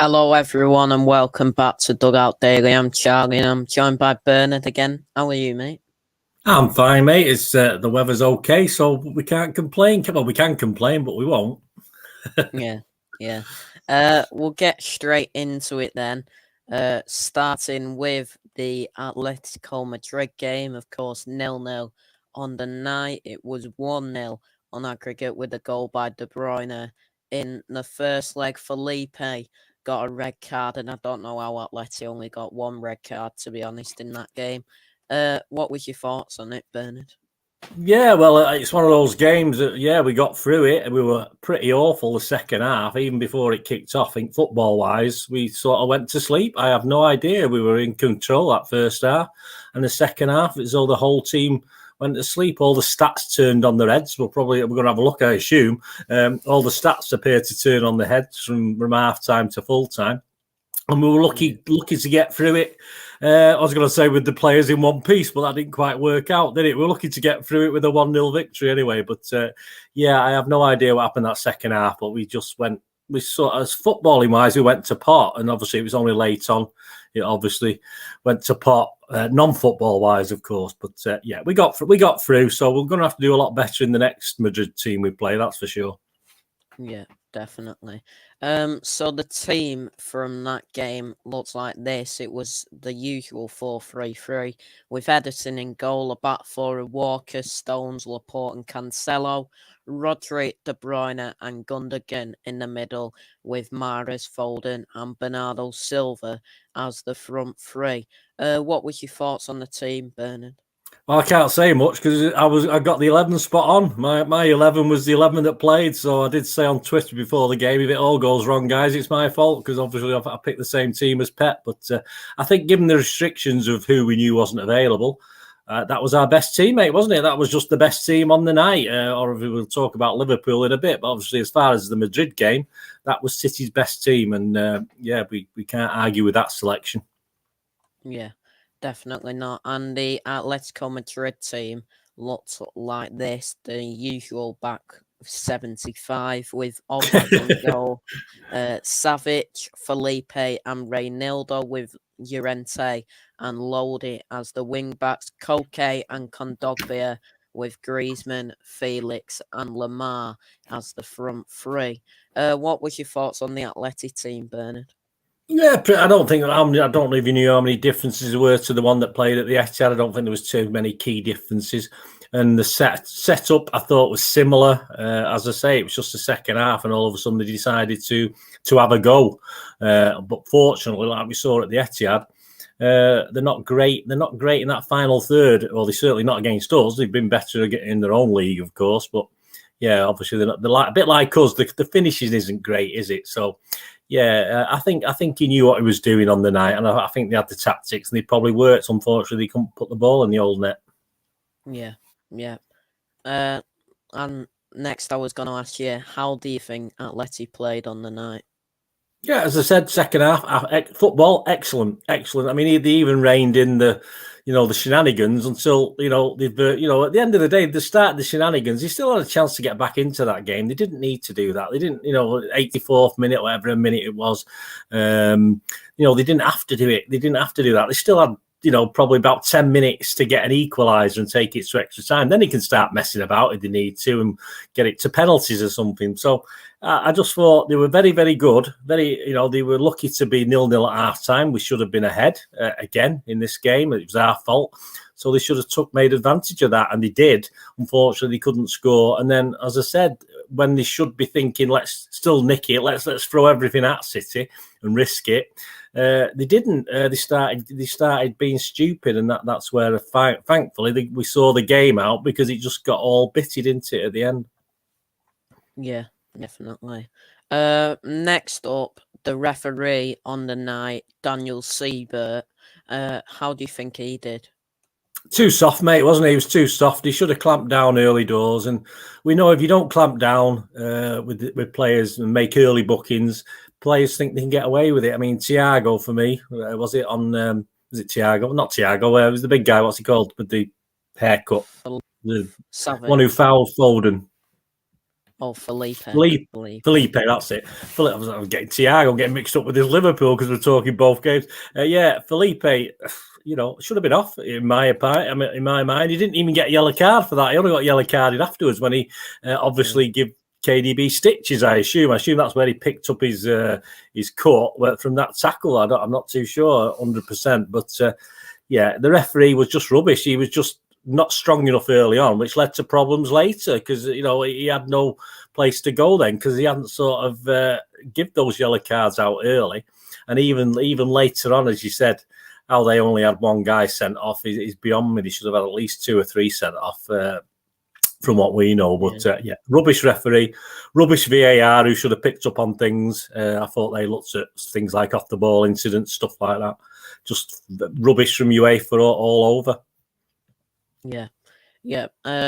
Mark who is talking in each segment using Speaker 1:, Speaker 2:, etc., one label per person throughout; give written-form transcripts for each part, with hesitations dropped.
Speaker 1: Hello, everyone, and welcome back to Dugout Daily. I'm Charlie, and I'm joined by Bernard again. How are you, mate?
Speaker 2: I'm fine, mate. It's the weather's okay, so we can't complain. Well, we can complain, but we won't.
Speaker 1: Yeah, yeah. We'll get straight into it then. Starting with the Atletico Madrid game, of course, 0-0 on the night. It was 1-0 on aggregate with a goal by De Bruyne in the first leg. Felipe got a red card, and I don't know how Atleti only got one red card, to be honest, in that game. What was your thoughts on it, Bernard?
Speaker 2: Yeah, well, it's one of those games that, we got through it, and we were pretty awful the second half, even before it kicked off. I think football-wise, we sort of went to sleep. I have no idea. We were in control that first half, and the second half, it's all the whole team went to sleep. All the stats turned on their heads. We're going to have a look, I assume. All the stats appear to turn on their heads from half-time to full-time. And we were lucky to get through it. I was going to say with the players in one piece, but that didn't quite work out, did it? We were lucky to get through it with a 1-0 victory anyway. But I have no idea what happened that second half, but we just went, we sort of, as footballing wise, we went to pot. And obviously it was only late on. It obviously went to pot, non-football wise, of course. But we got through. So we're going to have to do a lot better in the next Madrid team we play, that's for sure.
Speaker 1: Yeah, definitely. So the team from that game looks like this. It was the usual 4-3-3 with Edison in goal, a back four of Walker, Stones, Laporte and Cancelo, Rodri, De Bruyne and Gundogan in the middle with Mahrez, Foden and Bernardo Silva as the front three. What was your thoughts on the team, Bernard?
Speaker 2: Well, I can't say much because I got the 11 spot on. My 11 was the 11 that played. So I did say on Twitter before the game, if it all goes wrong, guys, it's my fault because obviously I picked the same team as Pep. But I think given the restrictions of who we knew wasn't available, that was our best teammate, wasn't it? That was just the best team on the night. Or if we will talk about Liverpool in a bit, but obviously as far as the Madrid game, that was City's best team. And we can't argue with that selection.
Speaker 1: Yeah, definitely not. And the Atletico Madrid team looked like this, the usual back 75 with Oblak in goal, Savic, Felipe and Reynaldo with Llorente and Lodi as the wing backs, Koke and Kondogbia with Griezmann, Felix and Lamar as the front three. What was your thoughts on the Atleti team, Bernard?
Speaker 2: Yeah, I don't even know how many differences there were to the one that played at the Etihad. I don't think there was too many key differences. And the setup I thought was similar. As I say, it was just the second half, and all of a sudden they decided to have a go. But fortunately, like we saw at the Etihad, they're not great. They're not great in that final third. Well, they're certainly not against us. They've been better in their own league, of course. But yeah, obviously they're a bit like us. The finishing isn't great, is it? So. Yeah, I think he knew what he was doing on the night, and I think they had the tactics, and they probably worked. Unfortunately, they couldn't put the ball in the old net.
Speaker 1: Yeah. And next, I was going to ask you, how do you think Atleti played on the night?
Speaker 2: Yeah, as I said, second half football, excellent. I mean, they even reined in the shenanigans until at the end of the day, the start of the shenanigans, they still had a chance to get back into that game. They didn't need to do that. They didn't, 84th minute, whatever minute it was. They didn't have to do it. They didn't have to do that. They still had probably about 10 minutes to get an equaliser and take it to extra time. Then he can start messing about if they need to and get it to penalties or something. So I just thought they were very, very good. They were lucky to be 0-0 at half time. We should have been ahead again in this game. It was our fault. So they should have made advantage of that, and they did. Unfortunately, they couldn't score. And then, as I said, when they should be thinking, let's still nick it, let's throw everything at City and risk it. They didn't. They started being stupid, and that's where, thankfully, we saw the game out because it just got all bitted into it at the end.
Speaker 1: Yeah, definitely. Next up, the referee on the night, Daniel Siebert. How do you think he did?
Speaker 2: Too soft, mate, wasn't he? He was too soft. He should have clamped down early doors. And we know if you don't clamp down with players and make early bookings, players think they can get away with it. I mean, Thiago, for me, was it Thiago? Not Thiago. It was the big guy. What's he called with the haircut? The
Speaker 1: Savage.
Speaker 2: one who fouled Foden.
Speaker 1: Oh, Felipe.
Speaker 2: Felipe, that's it. Felipe, I was getting Thiago, getting mixed up with his Liverpool because we're talking both games. Felipe, should have been off in my mind. He didn't even get a yellow card for that. He only got yellow carded afterwards when he obviously give KDB stitches. I assume that's where he picked up his cut from that tackle. I'm not too sure 100%, but the referee was just rubbish. He was just not strong enough early on, which led to problems later because he had no place to go then because he hadn't sort of give those yellow cards out early, and even later on, as you said, how they only had one guy sent off is beyond me. They should have had at least 2 or 3 sent off. From what we know, but rubbish referee, rubbish VAR who should have picked up on things. I thought they looked at things like off the ball incidents, stuff like that. Just rubbish from UEFA all over.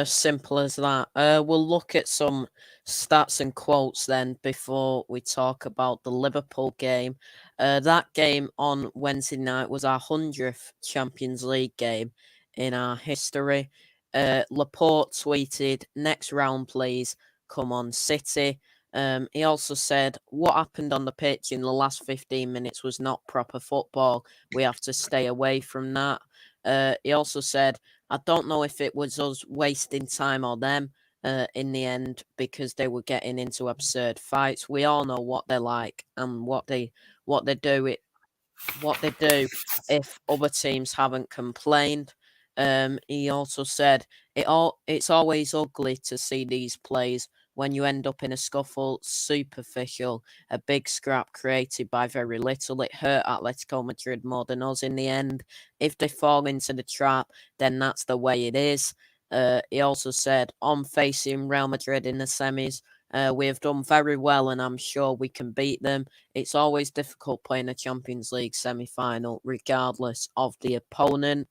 Speaker 1: Simple as that. We'll look at some stats and quotes then before we talk about the Liverpool game. That game on Wednesday night was our 100th Champions League game in our history. Laporte tweeted, "Next round, please. Come on, City." He also said, "What happened on the pitch in the last 15 minutes was not proper football. We have to stay away from that." He also said, "I don't know if it was us wasting time or them in the end because they were getting into absurd fights. We all know what they're like and what they do if other teams haven't complained." He also said, "It's always ugly to see these plays when you end up in a scuffle, superficial, a big scrap created by very little. It hurt Atletico Madrid more than us in the end. If they fall into the trap, then that's the way it is." He also said, "On facing Real Madrid in the semis, we have done very well and I'm sure we can beat them. It's always difficult playing a Champions League semi-final regardless of the opponent."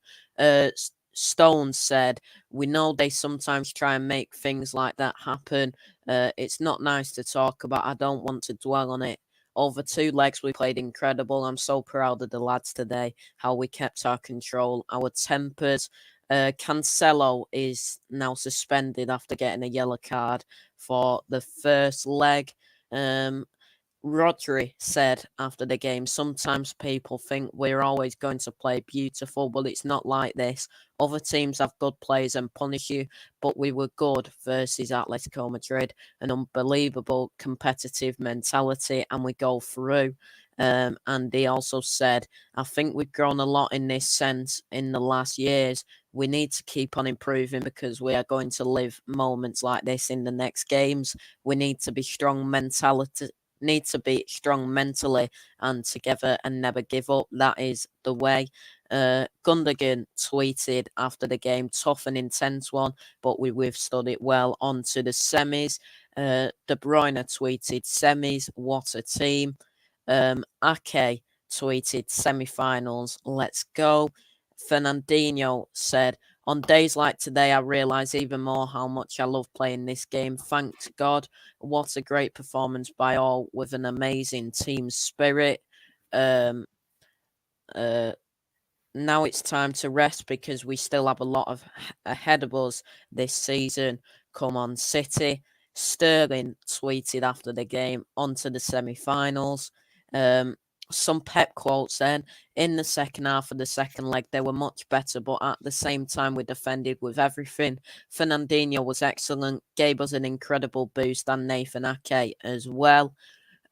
Speaker 1: Stone said, "We know they sometimes try and make things like that happen. It's not nice to talk about. I don't want to dwell on it. Over 2 legs, we played incredible. I'm so proud of the lads today, how we kept our control, our tempers." Cancelo is now suspended after getting a yellow card for the first leg. Rodri said after the game, "Sometimes people think we're always going to play beautiful, but it's not like this. Other teams have good players and punish you, but we were good versus Atletico Madrid, an unbelievable competitive mentality, and we go through." And he also said, "I think we've grown a lot in this sense in the last years. We need to keep on improving because we are going to live moments like this in the next games. We need to be strong mentally and together and never give up. That is the way." Gundogan tweeted after the game, "Tough and intense one, but we withstood it well. On to the semis." De Bruyne tweeted, "Semis, what a team." Ake tweeted, "Semi-finals, let's go." Fernandinho said, "On days like today, I realise even more how much I love playing this game. Thank God. What a great performance by all with an amazing team spirit. Um, Now it's time to rest because we still have a lot of ahead of us this season. Come on, City." Sterling tweeted after the game, "On to the semi-finals." Some Pep quotes then. "In the second half of the second leg, they were much better, but at the same time, we defended with everything. Fernandinho was excellent, gave us an incredible boost, and Nathan Ake as well."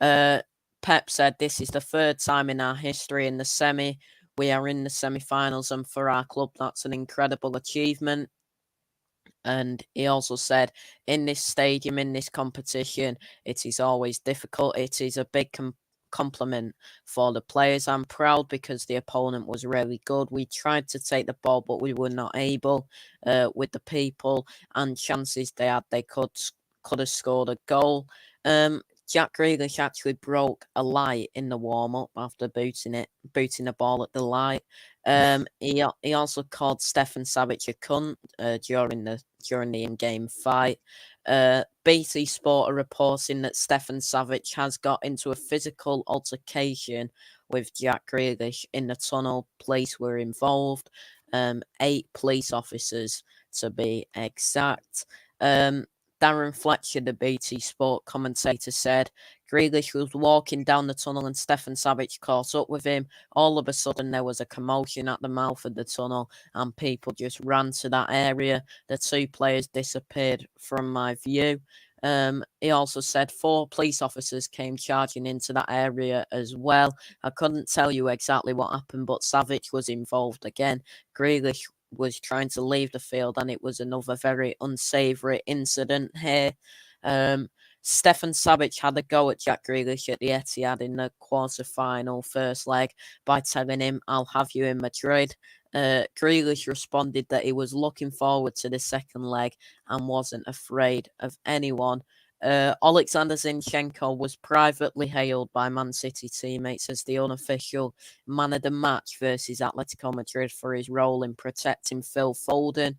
Speaker 1: Pep said, "This is the 3rd time in our history in the semi. We are in the semi-finals, and for our club, that's an incredible achievement." And he also said, "In this stadium, in this competition, it is always difficult. It is a big compliment for the players. I'm proud because the opponent was really good. We tried to take the ball, but we were not able. With the people and chances they had, they could have scored a goal." Jack Grealish actually broke a light in the warm-up after booting the ball at the light. He also called Stefan Savic a cunt during the in-game fight. BT Sport are reporting that Stefan Savic has got into a physical altercation with Jack Grealish in the tunnel. Police were involved. 8 police officers to be exact. Darren Fletcher, the BT Sport commentator, said Grealish was walking down the tunnel and Stefan Savic caught up with him. All of a sudden, there was a commotion at the mouth of the tunnel and people just ran to that area. The two players disappeared from my view. He also said 4 police officers came charging into that area as well. I couldn't tell you exactly what happened, but Savic was involved again. Grealish was trying to leave the field, and it was another very unsavoury incident here. Stefan Savic had a go at Jack Grealish at the Etihad in the quarter-final first leg by telling him, "I'll have you in Madrid." Grealish responded that he was looking forward to the second leg and wasn't afraid of anyone. Alexander Zinchenko was privately hailed by Man City teammates as the unofficial man of the match versus Atletico Madrid for his role in protecting Phil Foden.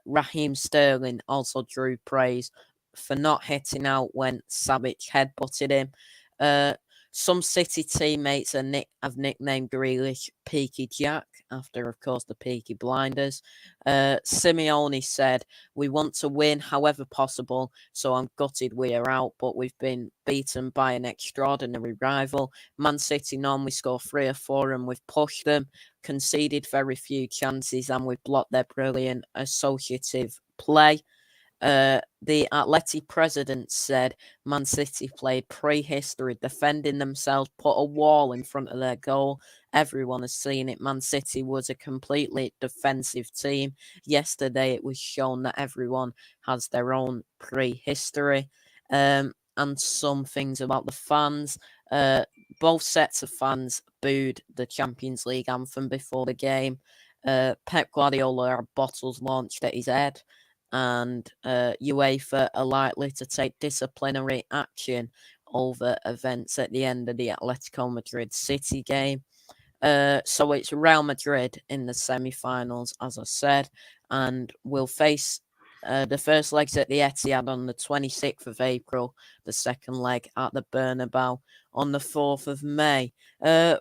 Speaker 1: Raheem Sterling also drew praise for not hitting out when Savic headbutted him. Some City teammates have nicknamed Grealish Peaky Jack, after, of course, the Peaky Blinders. Simeone said, "We want to win however possible, so I'm gutted we are out, but we've been beaten by an extraordinary rival. Man City normally score 3 or 4 and we've pushed them, conceded very few chances, and we've blocked their brilliant associative play." The Atleti president said Man City played prehistory, defending themselves, put a wall in front of their goal. Everyone has seen it. Man City was a completely defensive team. Yesterday, it was shown that everyone has their own prehistory. And some things about the fans. Both sets of fans booed the Champions League anthem before the game. Pep Guardiola had bottles launched at his head, and UEFA are likely to take disciplinary action over events at the end of the Atletico Madrid City game. So it's Real Madrid in the semi-finals, as I said, and we'll face the first legs at the Etihad on the 26th of April, the second leg at the Bernabeu on the 4th of May.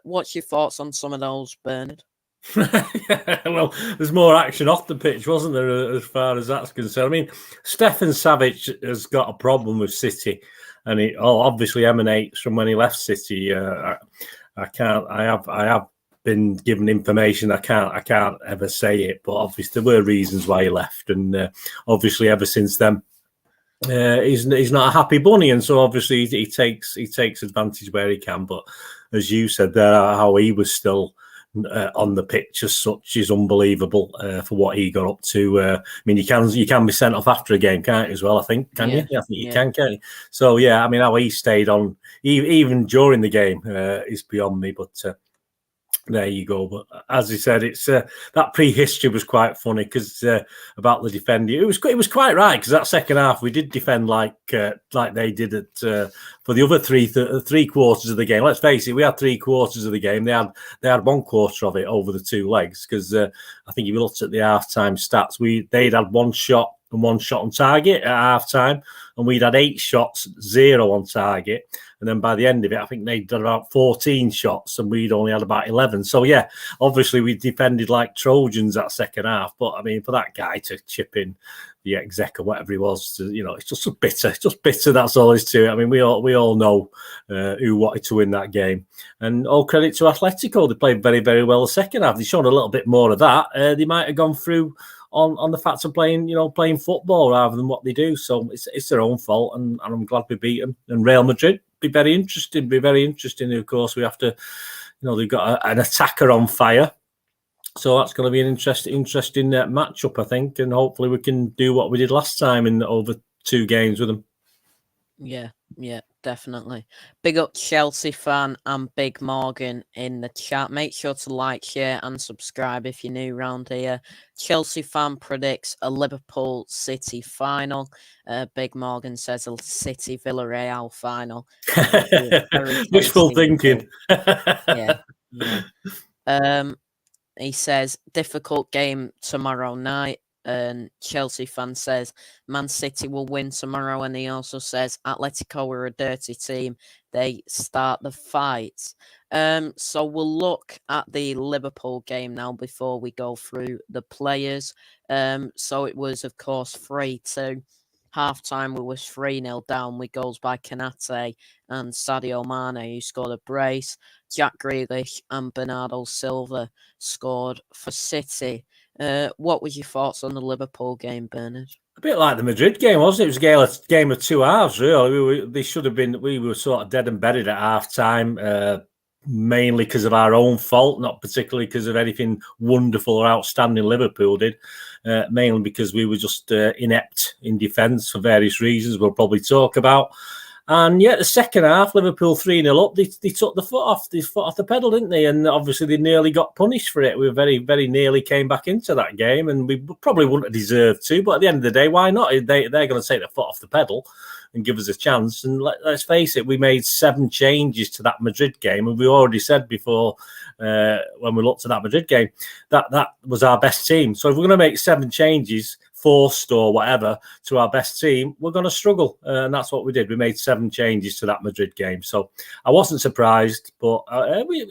Speaker 1: What's your thoughts on some of those, Bernard?
Speaker 2: Yeah, well, there's more action off the pitch, wasn't there, as far as that's concerned? I mean, Stefan Savic has got a problem with City, and it obviously emanates from when he left City. I have been given information. I can't ever say it, but obviously there were reasons why he left, and obviously ever since then, he's not a happy bunny, and so obviously he takes advantage where he can. But as you said there, how he was still on the pitch as such is unbelievable for what he got up to. I mean, you can be sent off after a game, can't you, as well? I think, can you? I think you can, can't you? So yeah, I mean, how he stayed on even during the game is beyond me. But there you go. But as he said, it's that prehistory was quite funny because about the defending, it was quite right, because that second half we did defend like they did it for the other three quarters of the game. Let's face it, we had 3 quarters of the game. They had 1 quarter of it over the 2 legs, because I think if you looked at the halftime stats, they'd had 1 shot and 1 shot on target at halftime, and we'd had 8 shots, 0 on target. And then by the end of it, I think they'd done about 14 shots and we'd only had about 11. So, yeah, obviously we defended like Trojans that second half. But, I mean, for that guy to chip in the exec or whatever he was, it's just bitter. It's just bitter, that's all there is to it. I mean, we all know who wanted to win that game. And all credit to Atletico. They played very, very well the second half. They showed a little bit more of that. They might have gone through on the fact of playing football rather than what they do. So it's their own fault, and I'm glad we beat them. And Real Madrid be very interesting. Of course, we have to, they've got an attacker on fire, so that's going to be an interesting matchup, I think, and hopefully we can do what we did last time in over 2 games with them.
Speaker 1: Yeah, definitely. Big up Chelsea fan and Big Morgan in the chat. Make sure to like, share, and subscribe if you're new around here. Chelsea fan predicts a Liverpool City final. Big Morgan says a City Villarreal final.
Speaker 2: Wishful thinking.
Speaker 1: Yeah. He says difficult game tomorrow night. And Chelsea fan says Man City will win tomorrow, and he also says Atletico are a dirty team. They start the fights. So we'll look at the Liverpool game now before we go through the players. So it was, of course, 3-2. half time we was 3-0 down with goals by Kanate and Sadio Mane, who scored a brace. Jack Grealish and Bernardo Silva scored for City. What was your thoughts on the Liverpool game, Bernard?
Speaker 2: A bit like the Madrid game, wasn't it? It was a game of two halves, really. They should have been. We were sort of dead and buried at half time, mainly because of our own fault, not particularly because of anything wonderful or outstanding Liverpool did. Mainly because we were just inept in defence for various reasons we'll probably talk about. And yeah, the second half, Liverpool 3-0 up, they took the foot off the pedal, didn't they? And obviously they nearly got punished for it. We very, very nearly came back into that game, and we probably wouldn't have deserved to. But at the end of the day, why not? They're going to take the foot off the pedal and give us a chance. And let's face it, we made 7 changes to that Madrid game, and we already said before when we looked at that Madrid game that was our best team. So if we're going to make 7 changes, forced or whatever, to our best team, we're going to struggle. And that's what we did. We made 7 changes to that Madrid game. So I wasn't surprised, but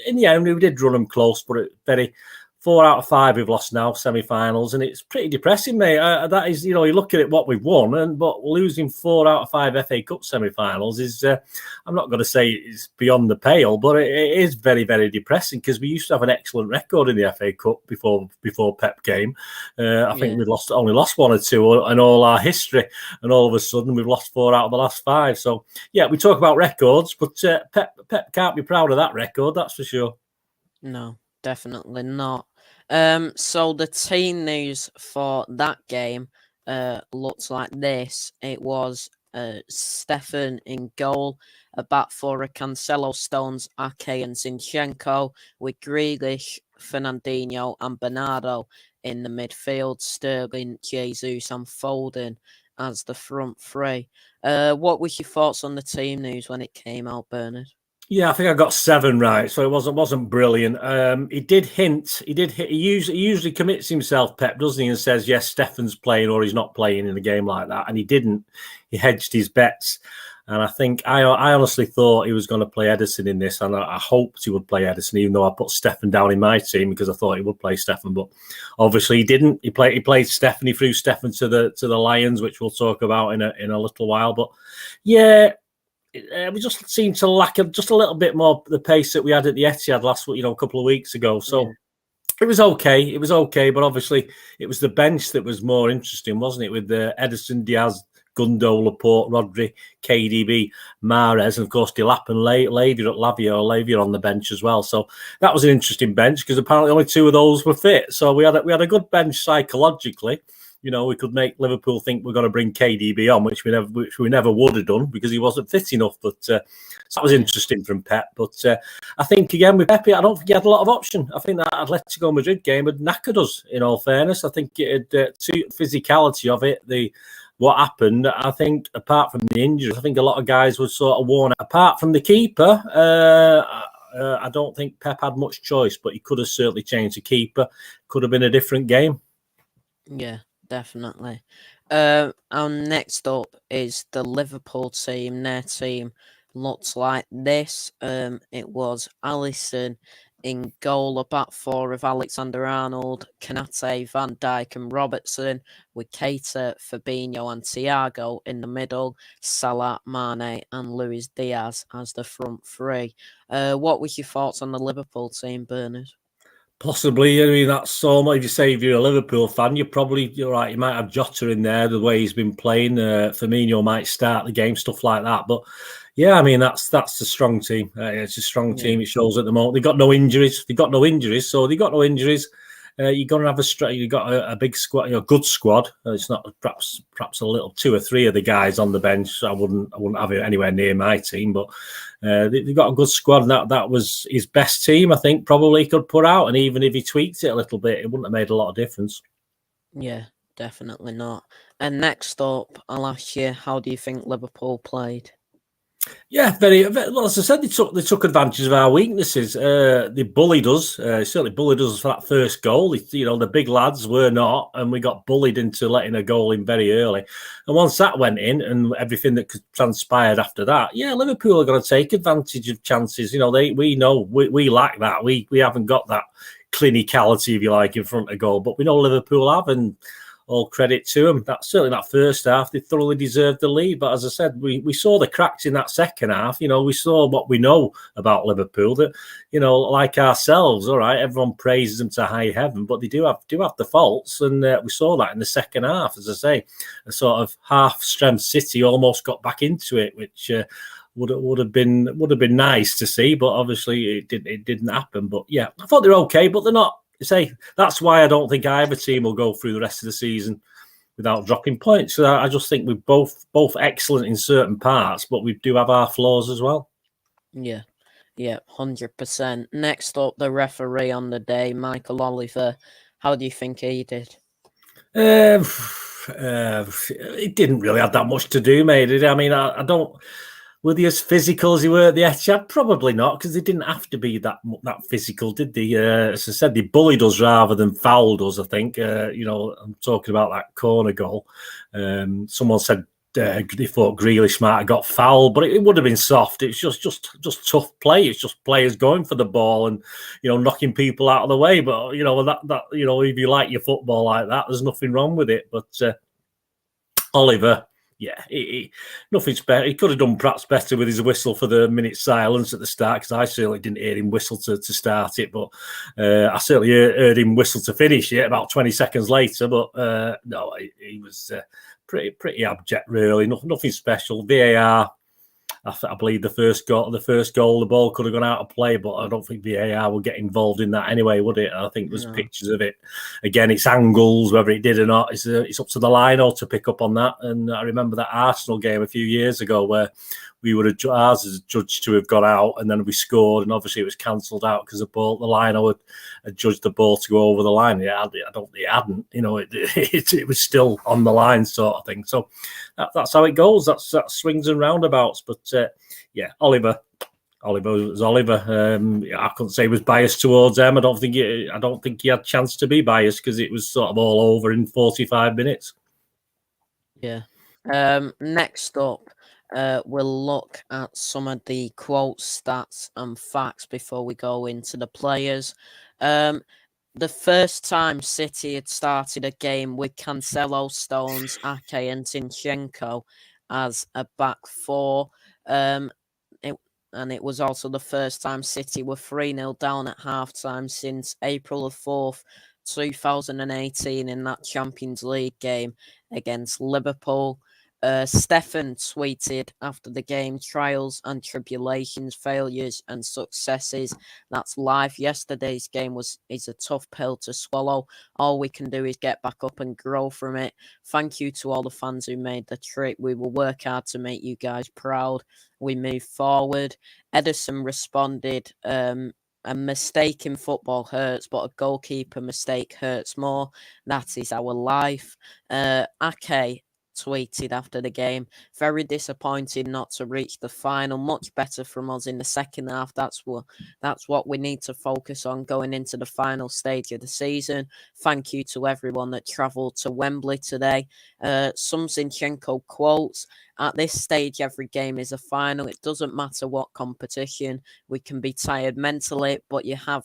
Speaker 2: in the end, we did run them close, but very 4 out of 5 we've lost now, semi-finals, and it's pretty depressing, mate. That is, you look at it, what we've won, but losing 4 out of 5 FA Cup semi-finals is, I'm not going to say it's beyond the pale, but it is very, very depressing because we used to have an excellent record in the FA Cup before Pep came. I think we'd only lost 1 or 2 in all our history, and all of a sudden we've lost 4 out of the last 5. So yeah, we talk about records, but Pep can't be proud of that record, that's for sure.
Speaker 1: No, definitely not. So the team news for that game looks like this. It was Stefan in goal, a back four of Cancelo, Stones, Ake and Zinchenko, with Grealish, Fernandinho and Bernardo in the midfield, Sterling, Jesus and Foden as the front three. What was your thoughts on the team news when it came out, Bernard?
Speaker 2: Yeah, I think I got 7 right, so it wasn't brilliant. He usually commits himself, Pep, doesn't he, and says yes, Stefan's playing or he's not playing in a game like that, and he didn't. He hedged his bets, and I think I honestly thought he was going to play Ederson in this, and I hoped he would play Ederson, even though I put Stefan down in my team because I thought he would play Stefan, but obviously he didn't. He played Stefan. He threw Stefan to the Lions, which we'll talk about in a little while. But yeah. We just seemed to lack just a little bit more the pace that we had at the Etihad last week, a couple of weeks ago. So It was okay, but obviously it was the bench that was more interesting, wasn't it? With Ederson, Diaz, Gundo, Laporte, Rodri, KDB, Mahrez, and of course Delap and Lavia on the bench as well. So that was an interesting bench because apparently only 2 of those were fit. So we had a good bench psychologically. We could make Liverpool think we're going to bring KDB on, which we never would have done because he wasn't fit enough. But so that was interesting from Pep. But I think, again, with Pep, I don't think he had a lot of option. I think that Atletico Madrid game had knackered us, in all fairness. I think it had physicality of it, what happened. I think, apart from the injuries, I think a lot of guys were sort of worn out. Apart from the keeper, I don't think Pep had much choice, but he could have certainly changed the keeper. Could have been a different game.
Speaker 1: Yeah. Definitely. Our next up is the Liverpool team. Their team looks like this. It was Alisson in goal, a back four of Alexander-Arnold, Kanate, Van Dijk and Robertson, with Keita, Fabinho and Thiago in the middle, Salah, Mane and Luis Diaz as the front three. What was your thoughts on the Liverpool team, Bernard?
Speaker 2: Possibly. I mean, that's so much. If you say if you're a Liverpool fan, you're right. You might have Jota in there, the way he's been playing. Firmino might start the game, stuff like that. But yeah, I mean, that's a strong team. It's a strong team. It shows at the moment. They've got no injuries. So they've got no injuries. You're going to have you've got a big squad, a good squad. It's not perhaps a little 2 or 3 of the guys on the bench. So I wouldn't have it anywhere near my team, but they've got a good squad. And that was his best team, I think. Probably he could put out, and even if he tweaked it a little bit, it wouldn't have made a lot of difference.
Speaker 1: Yeah, definitely not. And next up, I'll ask you, how do you think Liverpool played?
Speaker 2: Yeah, very well. As I said, they took advantage of our weaknesses. They bullied us. Certainly bullied us for that first goal. The big lads were not, and we got bullied into letting a goal in very early. And once that went in, and everything that transpired after that, yeah, Liverpool are going to take advantage of chances. We know we lack that. We haven't got that clinicality, if you like, in front of goal, but we know Liverpool have, and all credit to them. That's certainly that first half. They thoroughly deserved the lead. But as I said, we saw the cracks in that second half. We saw what we know about Liverpool, that, like ourselves, all right, everyone praises them to high heaven, but they do have the faults. And we saw that in the second half. As I say, a sort of half-strength City almost got back into it, which would have been nice to see, but obviously it didn't happen. But yeah, I thought they're okay, but they're not. Say that's why I don't think either team will go through the rest of the season without dropping points. So I just think we're both excellent in certain parts, but we do have our flaws as well.
Speaker 1: Yeah, 100%. Next up, the referee on the day, Michael Oliver. How do you think he did?
Speaker 2: It didn't really have that much to do, mate. Did it? I mean, I don't. Were they as physical as they were at the Etihad? Probably not, because they didn't have to be that physical, did they? As I said, they bullied us rather than fouled us, I think. I'm talking about that corner goal. Someone said they thought Grealish might have got fouled, but it would have been soft. It's just tough play. It's just players going for the ball and, knocking people out of the way. But, that if you like your football like that, there's nothing wrong with it. But Oliver... Yeah, nothing's better. He could have done perhaps better with his whistle for the minute silence at the start, because I certainly didn't hear him whistle to start it, but I certainly heard him whistle to finish it about 20 seconds later. But no, he was pretty abject, really. Nothing special. VAR. I believe the first goal, the ball could have gone out of play, but I don't think VAR would get involved in that anyway, would it? I think there's pictures of it. Again, it's angles, whether it did or not. It's up to the lino to pick up on that. And I remember that Arsenal game a few years ago where we would have ours as judged to have got out, and then we scored, and obviously it was cancelled out because the lino had judged the ball to go over the line. Yeah, I don't think it hadn't. It was still on the line, sort of thing. So that's how it goes. That's swings and roundabouts. But yeah, Oliver was Oliver. I couldn't say he was biased towards them. I don't think he had a chance to be biased, because it was sort of all over in 45 minutes.
Speaker 1: Yeah. Next up, we'll look at some of the quotes, stats, and facts before we go into the players. The first time City had started a game with Cancelo, Stones, Ake, and Zinchenko as a back four. And it was also the first time City were 3-0 down at halftime since April 4th, 2018, in that Champions League game against Liverpool. Stefan tweeted after the game, trials and tribulations, failures and successes. That's life. Yesterday's game is a tough pill to swallow. All we can do is get back up and grow from it. Thank you to all the fans who made the trip. We will work hard to make you guys proud. We move forward. Edison responded, a mistake in football hurts, but a goalkeeper mistake hurts more. That is our life. Ake tweeted after the game, very disappointed not to reach the final. Much better from us in the second half. That's what we need to focus on going into the final stage of the season. Thank you to everyone that travelled to Wembley today. Some Zinchenko quotes. At this stage, every game is a final. It doesn't matter what competition. We can be tired mentally, but you have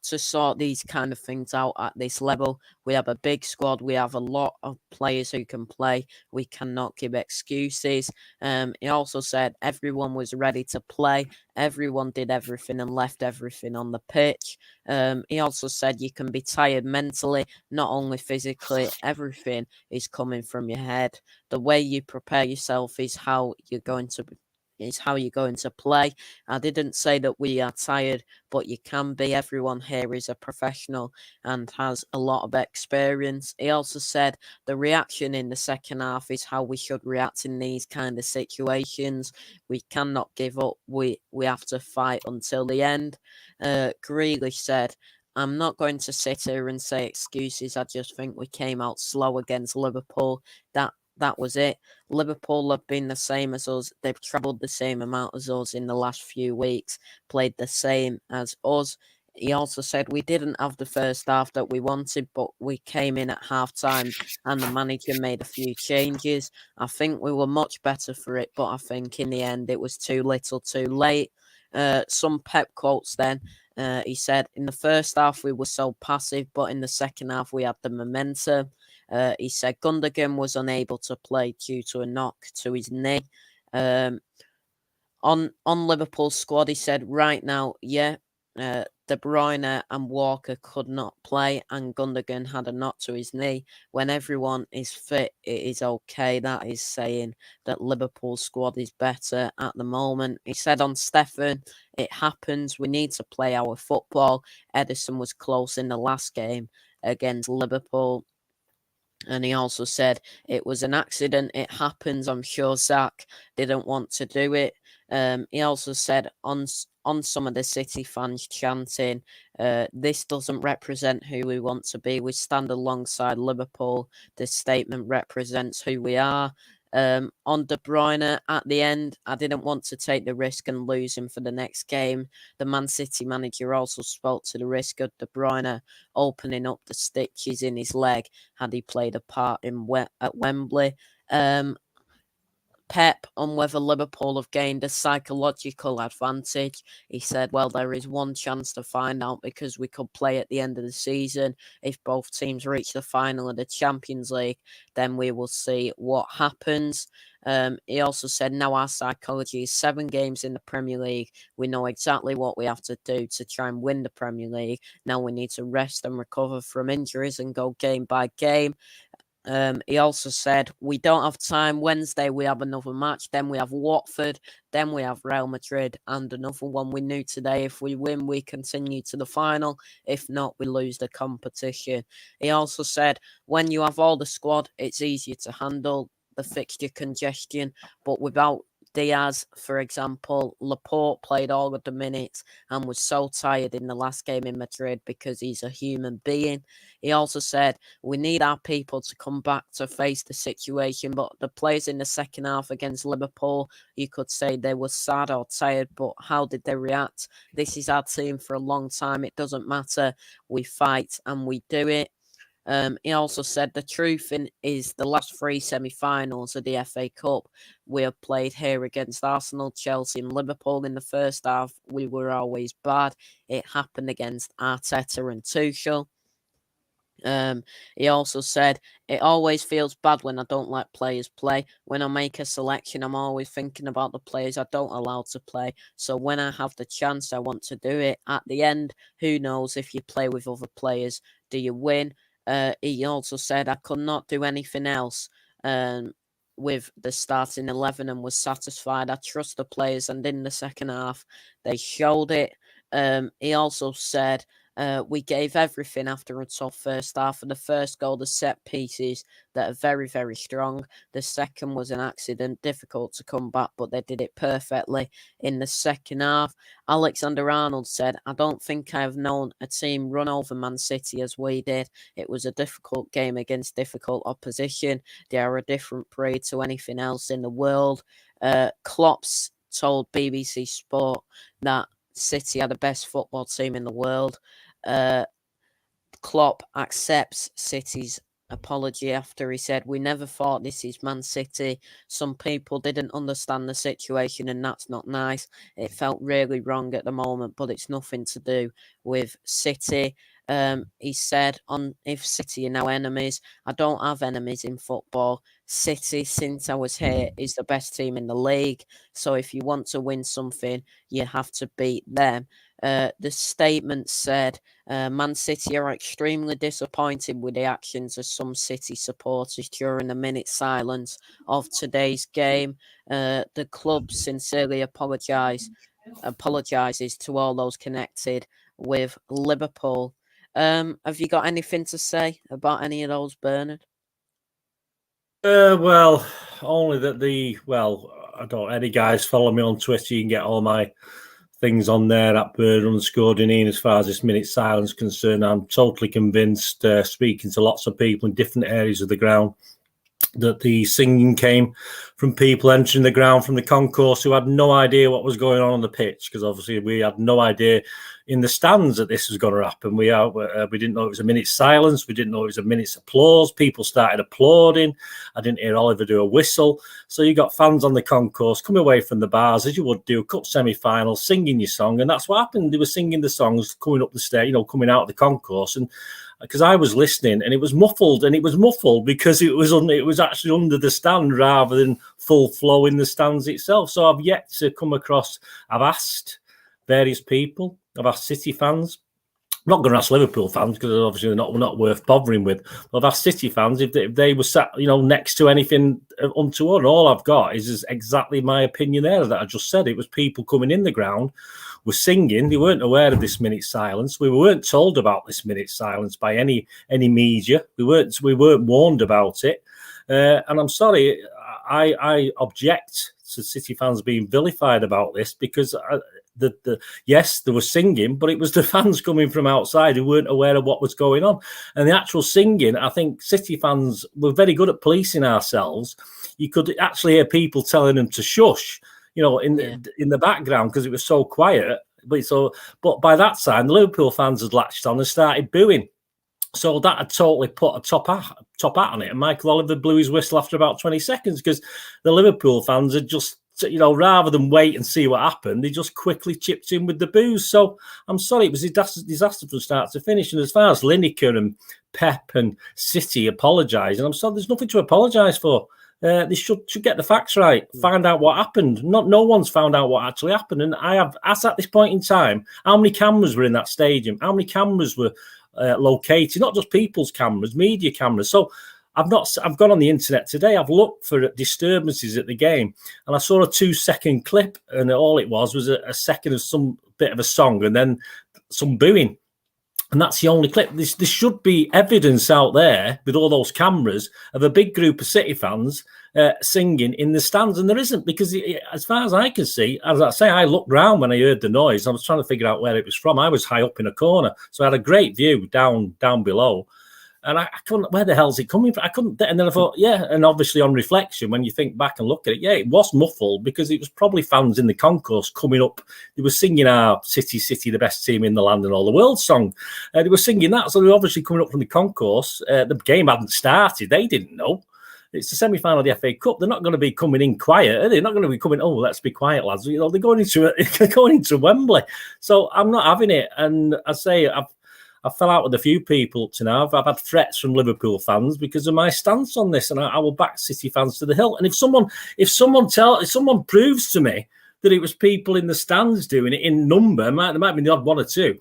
Speaker 1: to sort these kind of things out at this level. We have a big squad. We have a lot of players who can play. We cannot give excuses. He also said everyone was ready to play. Everyone did everything and left everything on the pitch. He also said you can be tired mentally, not only physically. Everything is coming from your head. The way you prepare yourself is how you're going to play. I didn't say that we are tired, but you can be. Everyone here is a professional and has a lot of experience. He also said the reaction in the second half is how we should react in these kind of situations. We cannot give up. We have to fight until the end. Grealish said, I'm not going to sit here and say excuses. I just think we came out slow against Liverpool. That was it. Liverpool have been the same as us. They've travelled the same amount as us in the last few weeks, played the same as us. He also said we didn't have the first half that we wanted, but we came in at half-time and the manager made a few changes. I think we were much better for it, but I think in the end it was too little too late. Some Pep quotes then. He said, in the first half we were so passive, but in the second half we had the momentum. He said Gundogan was unable to play due to a knock to his knee. On Liverpool's squad, he said, right now, De Bruyne and Walker could not play, and Gundogan had a knock to his knee. When everyone is fit, it is okay. That is saying that Liverpool's squad is better at the moment. He said on Stefan, it happens. We need to play our football. Ederson was close in the last game against Liverpool. And he also said it was an accident. It happens. I'm sure Zach didn't want to do it. He also said on some of the City fans chanting, this doesn't represent who we want to be. We stand alongside Liverpool. This statement represents who we are. On De Bruyne at the end, I didn't want to take the risk and lose him for the next game. The Man City manager also spoke to the risk of De Bruyne opening up the stitches in his leg had he played a part at Wembley. Pep on whether Liverpool have gained a psychological advantage. He said, well, there is one chance to find out because we could play at the end of the season. If both teams reach the final of the Champions League, then we will see what happens. He also said, now our psychology is 7 games in the Premier League. We know exactly what we have to do to try and win the Premier League. Now we need to rest and recover from injuries and go game by game. He also said, we don't have time. Wednesday, we have another match. Then we have Watford. Then we have Real Madrid. And another one we knew today. If we win, we continue to the final. If not, we lose the competition. He also said, when you have all the squad, it's easier to handle the fixture congestion. But without Diaz, for example, Laporte played all of the minutes and was so tired in the last game in Madrid because he's a human being. He also said, we need our people to come back to face the situation, but the players in the second half against Liverpool, you could say they were sad or tired, but how did they react? This is our team for a long time. It doesn't matter. We fight and we do it. He also said the truth is the last 3 semi-finals of the FA Cup we have played here against Arsenal, Chelsea and Liverpool in the first half. We were always bad. It happened against Arteta and Tuchel. He also said, it always feels bad when I don't let players play. When I make a selection, I'm always thinking about the players I don't allow to play. So when I have the chance, I want to do it. At the end, who knows if you play with other players, do you win? He also said, I could not do anything else with the starting 11 and was satisfied. I trust the players, and in the second half, they showed it. He also said, we gave everything after a tough first half. For the first goal, the set pieces that are very, very strong. The second was an accident, difficult to come back, but they did it perfectly in the second half. Alexander-Arnold said, I don't think I have known a team run over Man City as we did. It was a difficult game against difficult opposition. They are a different breed to anything else in the world. Klopp's told BBC Sport that City are the best football team in the world. Klopp accepts City's apology after he said, we never thought this is Man City. Some people didn't understand the situation and that's not nice. It felt really wrong at the moment, but it's nothing to do with City. He said, if City are now enemies, I don't have enemies in football. City, since I was here, is the best team in the league. So if you want to win something, you have to beat them. The statement said, Man City are extremely disappointed with the actions of some City supporters during the minute silence of today's game. The club sincerely apologises to all those connected with Liverpool. Have you got anything to say about any of those, Bernard?
Speaker 2: Well, only that I don't. Any guys follow me on Twitter, you can get all my things on there at Bird_Deneen. As far as this minute silence concerned, I'm totally convinced. Speaking to lots of people in different areas of the ground, that the singing came from people entering the ground from the concourse who had no idea what was going on the pitch, because obviously we had no idea in the stands that this was going to happen. We didn't know it was a minute's silence. We didn't know it was a minute's applause. People started applauding. I didn't hear Oliver do a whistle. So you got fans on the concourse coming away from the bars, as you would do, cup semi-final, singing your song. And that's what happened. They were singing the songs coming up the stair, coming out of the concourse. And because I was listening, and it was muffled, because it was actually under the stand rather than full flow in the stands itself. So I've yet to come across. I've asked various people. I've asked City fans. I'm not going to ask Liverpool fans because obviously they're not worth bothering with. But I've asked City fans if they were sat, next to anything untoward. And all I've got is exactly my opinion there that I just said. It was people coming in the ground, were singing. They weren't aware of this minute's silence. We weren't told about this minute's silence by any media. We weren't warned about it. And I'm sorry, I object to City fans being vilified about this, because yes, they were singing, but it was the fans coming from outside who weren't aware of what was going on. And the actual singing, I think City fans were very good at policing ourselves. You could actually hear people telling them to shush, in the background, because it was so quiet. But by that time, the Liverpool fans had latched on and started booing. So that had totally put a top hat on it. And Michael Oliver blew his whistle after about 20 seconds, because the Liverpool fans had just, rather than wait and see what happened, they just quickly chipped in with the boos. So I'm sorry, it was a disaster from start to finish. And as far as Lineker and Pep and City apologising, I'm sorry, there's nothing to apologise for. They should get the facts right, find out what happened. No one's found out what actually happened. And I have asked at this point in time, how many cameras were in that stadium? How many cameras were located? Not just people's cameras, media cameras. So I've gone on the internet today. I've looked for disturbances at the game, and I saw a 2-second clip, and all it was a second of some bit of a song and then some booing. And that's the only clip. There should be evidence out there with all those cameras of a big group of City fans singing in the stands, and there isn't, because as far as I can see, as I say, I looked round when I heard the noise. I was trying to figure out where it was from. I was high up in a corner, so I had a great view down below. And I couldn't, where the hell's it coming from? I couldn't, and then I thought, and obviously on reflection, when you think back and look at it, it was muffled, because it was probably fans in the concourse coming up. They were singing our City, the best team in the land and all the world song. They were singing that, so they were obviously coming up from the concourse. The game hadn't started. They didn't know. It's the semi-final of the FA Cup. They're not going to be coming in quiet, are they? They're not going to be coming, let's be quiet, lads. They're going into Wembley. So I'm not having it. And I say, I fell out with a few up to now. I've had threats from Liverpool fans because of my stance on this, and I will back City fans to the hilt. And if someone proves to me that it was people in the stands doing it in number, there might be the odd one or two.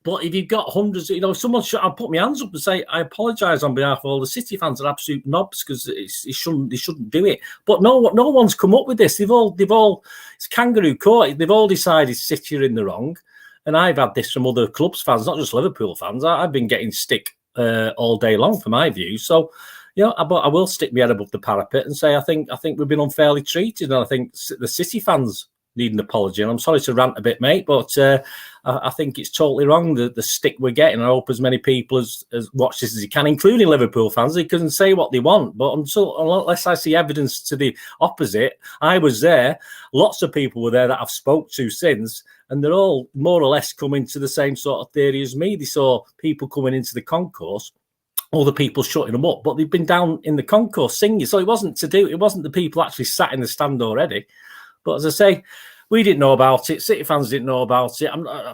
Speaker 2: But if you've got hundreds, I'll put my hands up and say, I apologise on behalf of all the City fans. They're absolute knobs, because they shouldn't do it. But no one's come up with this. They've all it's kangaroo court. They've all decided City are in the wrong. And I've had this from other clubs fans, not just Liverpool fans. I've been getting stick all day long for my view. So, but I will stick my head above the parapet and say I think we've been unfairly treated, and I think the City fans need an apology. And I'm sorry to rant a bit, mate, but I think it's totally wrong, the stick we're getting. I hope as many people as watch this as you can, including Liverpool fans. They can say what they want, but unless I see evidence to the opposite, I was there. Lots of people were there that I've spoke to since, and they're all more or less coming to the same sort of theory as me. They saw people coming into the concourse, all the people shutting them up, but they've been down in the concourse singing. So it wasn't the people actually sat in the stand already. But as I say, we didn't know about it. City fans didn't know about it.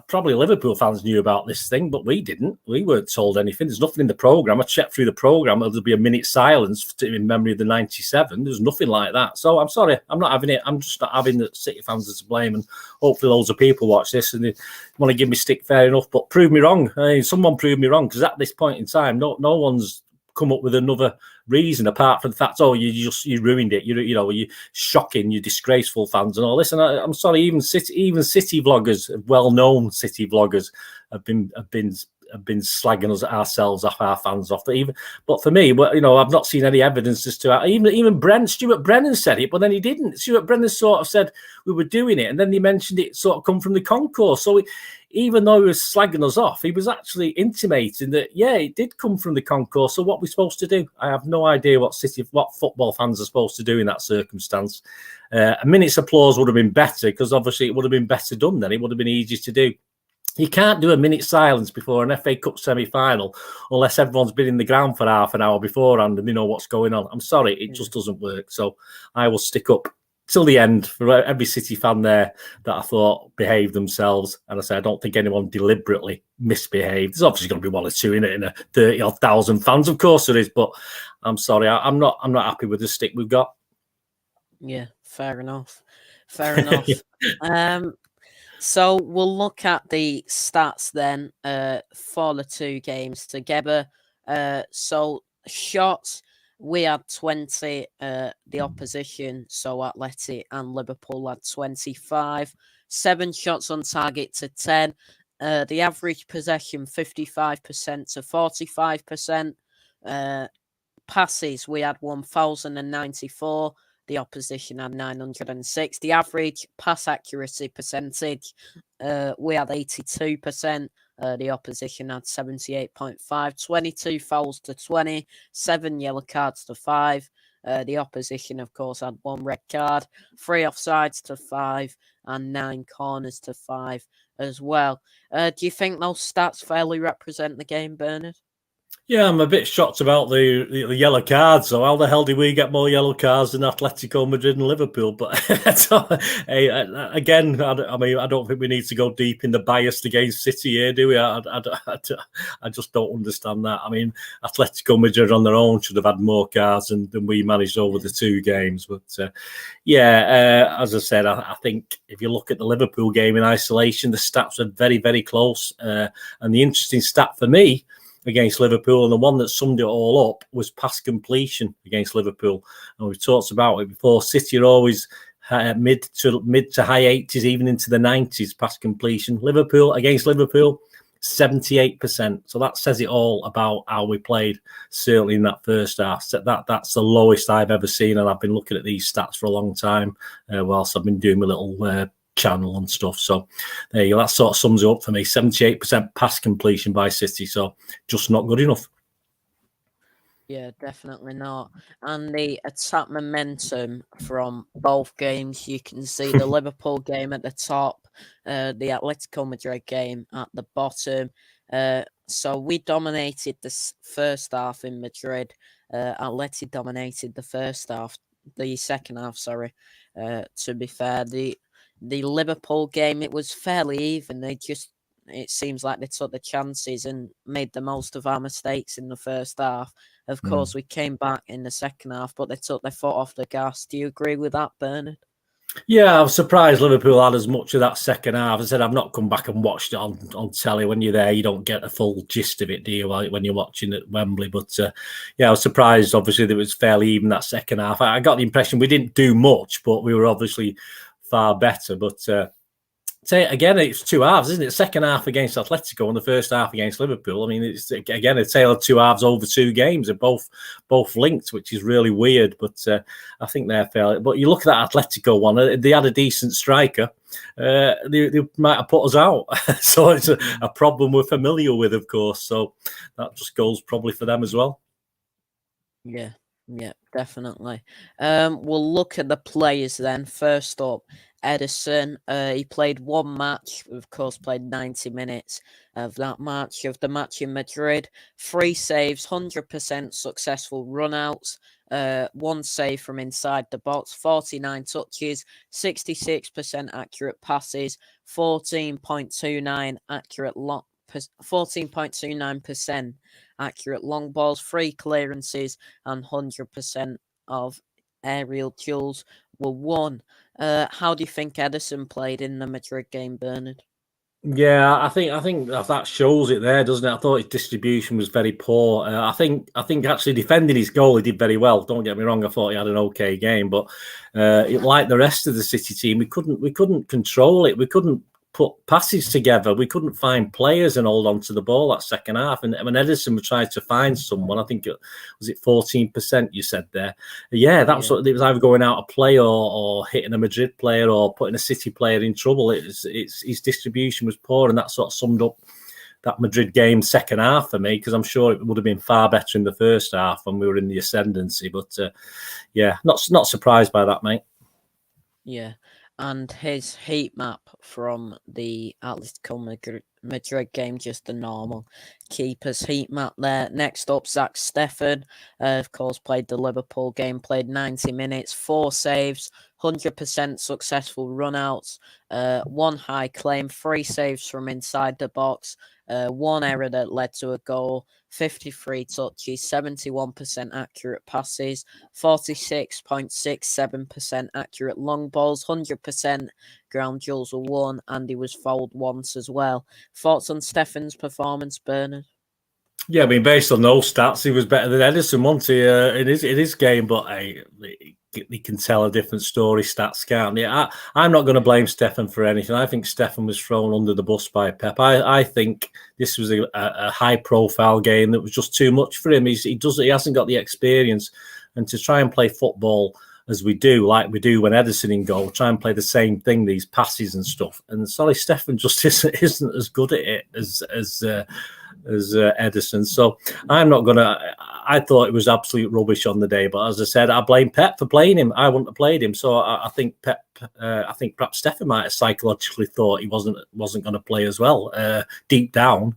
Speaker 2: Probably Liverpool fans knew about this thing, but we didn't. We weren't told anything. There's nothing in the programme. I checked through the programme. There'll be a minute's silence in memory of the 97. There's nothing like that. So I'm sorry. I'm not having it. I'm just not having the City fans to blame. And hopefully loads of people watch this and they want to give me stick, fair enough. But prove me wrong. Someone prove me wrong, because at this point in time, no one's come up with another reason apart from the fact, you ruined it. You're shocking, you disgraceful fans and all this. And I'm sorry, even city vloggers, well-known city vloggers, have been have been slagging us ourselves off, our fans off. But for me, I've not seen any evidence as to even Stuart Brennan said it, but then he didn't. Stuart Brennan sort of said we were doing it, and then he mentioned it sort of come from the concourse. So even though he was slagging us off, he was actually intimating that, it did come from the concourse. So what we're supposed to do? I have no idea what football fans are supposed to do in that circumstance. A minute's applause would have been better, because obviously it would have been better done then. It would have been easier to do. You can't do a minute's silence before an FA Cup semi-final unless everyone's been in the ground for half an hour beforehand and they know what's going on. I'm sorry, it just doesn't work. So I will stick up till the end for every City fan there that I thought behaved themselves. And I say, I don't think anyone deliberately misbehaved. There's obviously going to be one or two in it, in a 30,000 fans. Of course there is, but I'm sorry, I'm not happy with the stick we've got.
Speaker 1: Yeah, fair enough. So we'll look at the stats then for the two games together. So shots, we had 20, the opposition, so Atleti and Liverpool had 25. 7 shots on target to 10. The average possession 55% to 45%. Passes, we had 1,094. The opposition had 906. The average pass accuracy percentage, we had 82%. The opposition had 78.5. 22 fouls to 20. 7 yellow cards to 5. The opposition, of course, had 1 red card. 3 offsides to 5. And 9 corners to 5 as well. Do you think those stats fairly represent the game, Bernard?
Speaker 2: Yeah, I'm a bit shocked about the yellow cards. So how the hell do we get more yellow cards than Atletico Madrid and Liverpool? But again, I don't think we need to go deep in the bias against City here, do we? I just don't understand that. I mean, Atletico Madrid on their own should have had more cards than we managed over the 2 games. But as I said, I think if you look at the Liverpool game in isolation, the stats are very, very close. And the interesting stat for me against Liverpool, and the one that summed it all up, was pass completion against Liverpool. And we've talked about it before. City are always mid to high 80s, even into the 90s pass completion. Against Liverpool, 78%. So that says it all about how we played, certainly in that first half. That's the lowest I've ever seen, and I've been looking at these stats for a long time whilst I've been doing my little channel and stuff. So there you go. That sort of sums it up for me. 78% pass completion by City. So just not good enough.
Speaker 1: Yeah, definitely not. And the attack momentum from both games, you can see the Liverpool game at the top, the Atletico Madrid game at the bottom. So we dominated the first half in Madrid. Atleti dominated the second half, sorry. To be fair, the Liverpool game, it was fairly even. It seems like they took the chances and made the most of our mistakes in the first half. Of course, we came back in the second half, but they took their foot off the gas. Do you agree with that, Bernard?
Speaker 2: Yeah, I was surprised Liverpool had as much of that second half. I said I've not come back and watched it on telly. When you're there, you don't get the full gist of it, do you, when you're watching at Wembley? But I was surprised, obviously, that it was fairly even that second half. I got the impression we didn't do much, but we were obviously far better. But again, it's 2 halves, isn't it? Second half against Atletico and the first half against Liverpool. I mean, it's again a tale of 2 halves over 2 games. They're both linked, which is really weird. But I think they're fair. But you look at that Atletico one; they had a decent striker. They might have put us out, so it's a problem we're familiar with, of course. So that just goes probably for them as well.
Speaker 1: Yeah, definitely. We'll look at the players then. First up, Ederson. He played 1 match, of course, played 90 minutes of that match, of the match in Madrid. 3 saves, 100% successful runouts, 1 save from inside the box, 49 touches, 66% accurate passes, 14.29% accurate long balls, 3 clearances, and 100% of aerial duels were won. How do you think Ederson played in the Madrid game, Bernard?
Speaker 2: Yeah, I think that shows it there, doesn't it? I thought his distribution was very poor. I think actually defending his goal, he did very well. Don't get me wrong. I thought he had an okay game, but like the rest of the City team, we couldn't control it. We couldn't put passes together. We couldn't find players and hold on to the ball that second half. And when Edison tried to find someone, I think it was 14%. You said there, yeah, that was what it was, either going out of play or hitting a Madrid player or putting a City player in trouble. It's his distribution was poor, and that sort of summed up that Madrid game second half for me, because I'm sure it would have been far better in the first half when we were in the ascendancy. But not surprised by that, mate.
Speaker 1: Yeah, and his heat map from the Atletico Madrid game, just the normal keeper's heat map there. Next up, Zach Steffen, of course, played the Liverpool game, played 90 minutes, 4 saves, 100% successful runouts, 1 high claim, 3 saves from inside the box, 1 error that led to a goal, 53 touches, 71% accurate passes, 46.67% accurate long balls, 100% ground duels were won, and he was fouled once as well. Thoughts on Steffen's performance, Bernard?
Speaker 2: Yeah, I mean, based on those stats, he was better than Edison, wasn't he, in his game? But he can tell a different story. Stats can't. Yeah, I'm not going to blame Steffen for anything. I think Steffen was thrown under the bus by Pep. I think this was a high-profile game that was just too much for him. He hasn't got the experience, and to try and play football as we do, like we do when Edison in goal, try and play the same thing, these passes and stuff. And sorry, Steffen just isn't as good at it as Edison. So I'm not gonna. I thought it was absolute rubbish on the day, but as I said, I blame Pep for playing him. I wouldn't have played him. So I think Pep. I think perhaps Steffen might have psychologically thought he wasn't going to play as well. Deep down,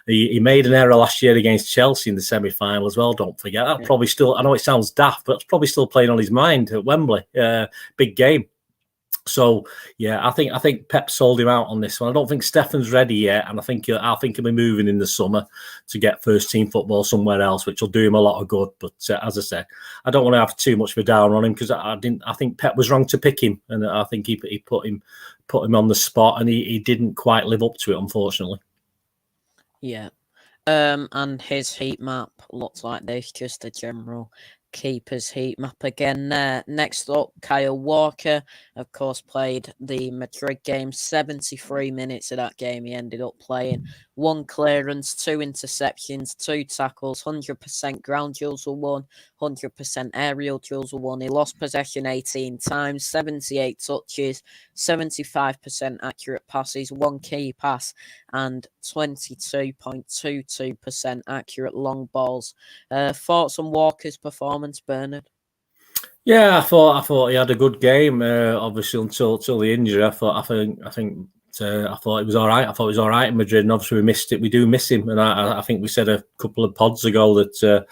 Speaker 2: he made an error last year against Chelsea in the semi-final as well. Don't forget that. Probably still. I know it sounds daft, but it's probably still playing on his mind at Wembley. Big game. So yeah, I think Pep sold him out on this one. I don't think Steffen's ready yet, and I think he'll be moving in the summer to get first team football somewhere else, which will do him a lot of good. But as I said, I don't want to have too much of a down on him, because I think Pep was wrong to pick him, and I think he put him on the spot, and he didn't quite live up to it, unfortunately.
Speaker 1: Yeah. And his heat map looks like this, just a general keeper's heat map again there. Next up, Kyle Walker, of course, played the Madrid game, 73 minutes of that game he ended up playing. 1 clearance, 2 interceptions, 2 tackles, 100% ground duels were won, 100% aerial duels were won. He lost possession 18 times, 78 touches, 75% accurate passes, 1 key pass, and 22.22% accurate long balls. Thoughts on Walker's performance, Bernard?
Speaker 2: Yeah, I thought he had a good game. Obviously, until the injury, I thought he was all right. I thought he was all right in Madrid, and obviously we missed it. We do miss him, and I think we said a couple of pods ago that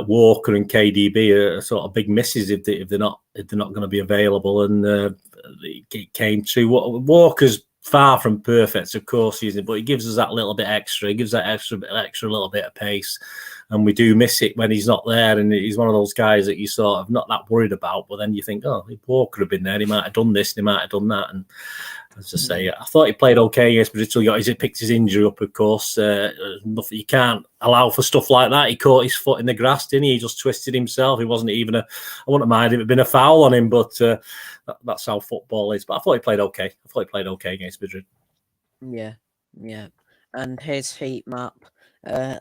Speaker 2: Walker and KDB are sort of big misses if they're not going to be available, and it came true. Walker's far from perfect, of course, but he gives us that little bit extra. He gives that extra little bit of pace, and we do miss it when he's not there. And he's one of those guys that you sort of not that worried about, but then you think, oh, if Walker had been there, he might have done this, and he might have done that. And as I say, I thought he played okay against Madrid. He picked his injury up, of course. Nothing, you can't allow for stuff like that. He caught his foot in the grass, didn't he? He just twisted himself. He wasn't even I wouldn't mind if it had been a foul on him, but that's how football is. But I thought he played okay. Against Madrid.
Speaker 1: Yeah. And his heat map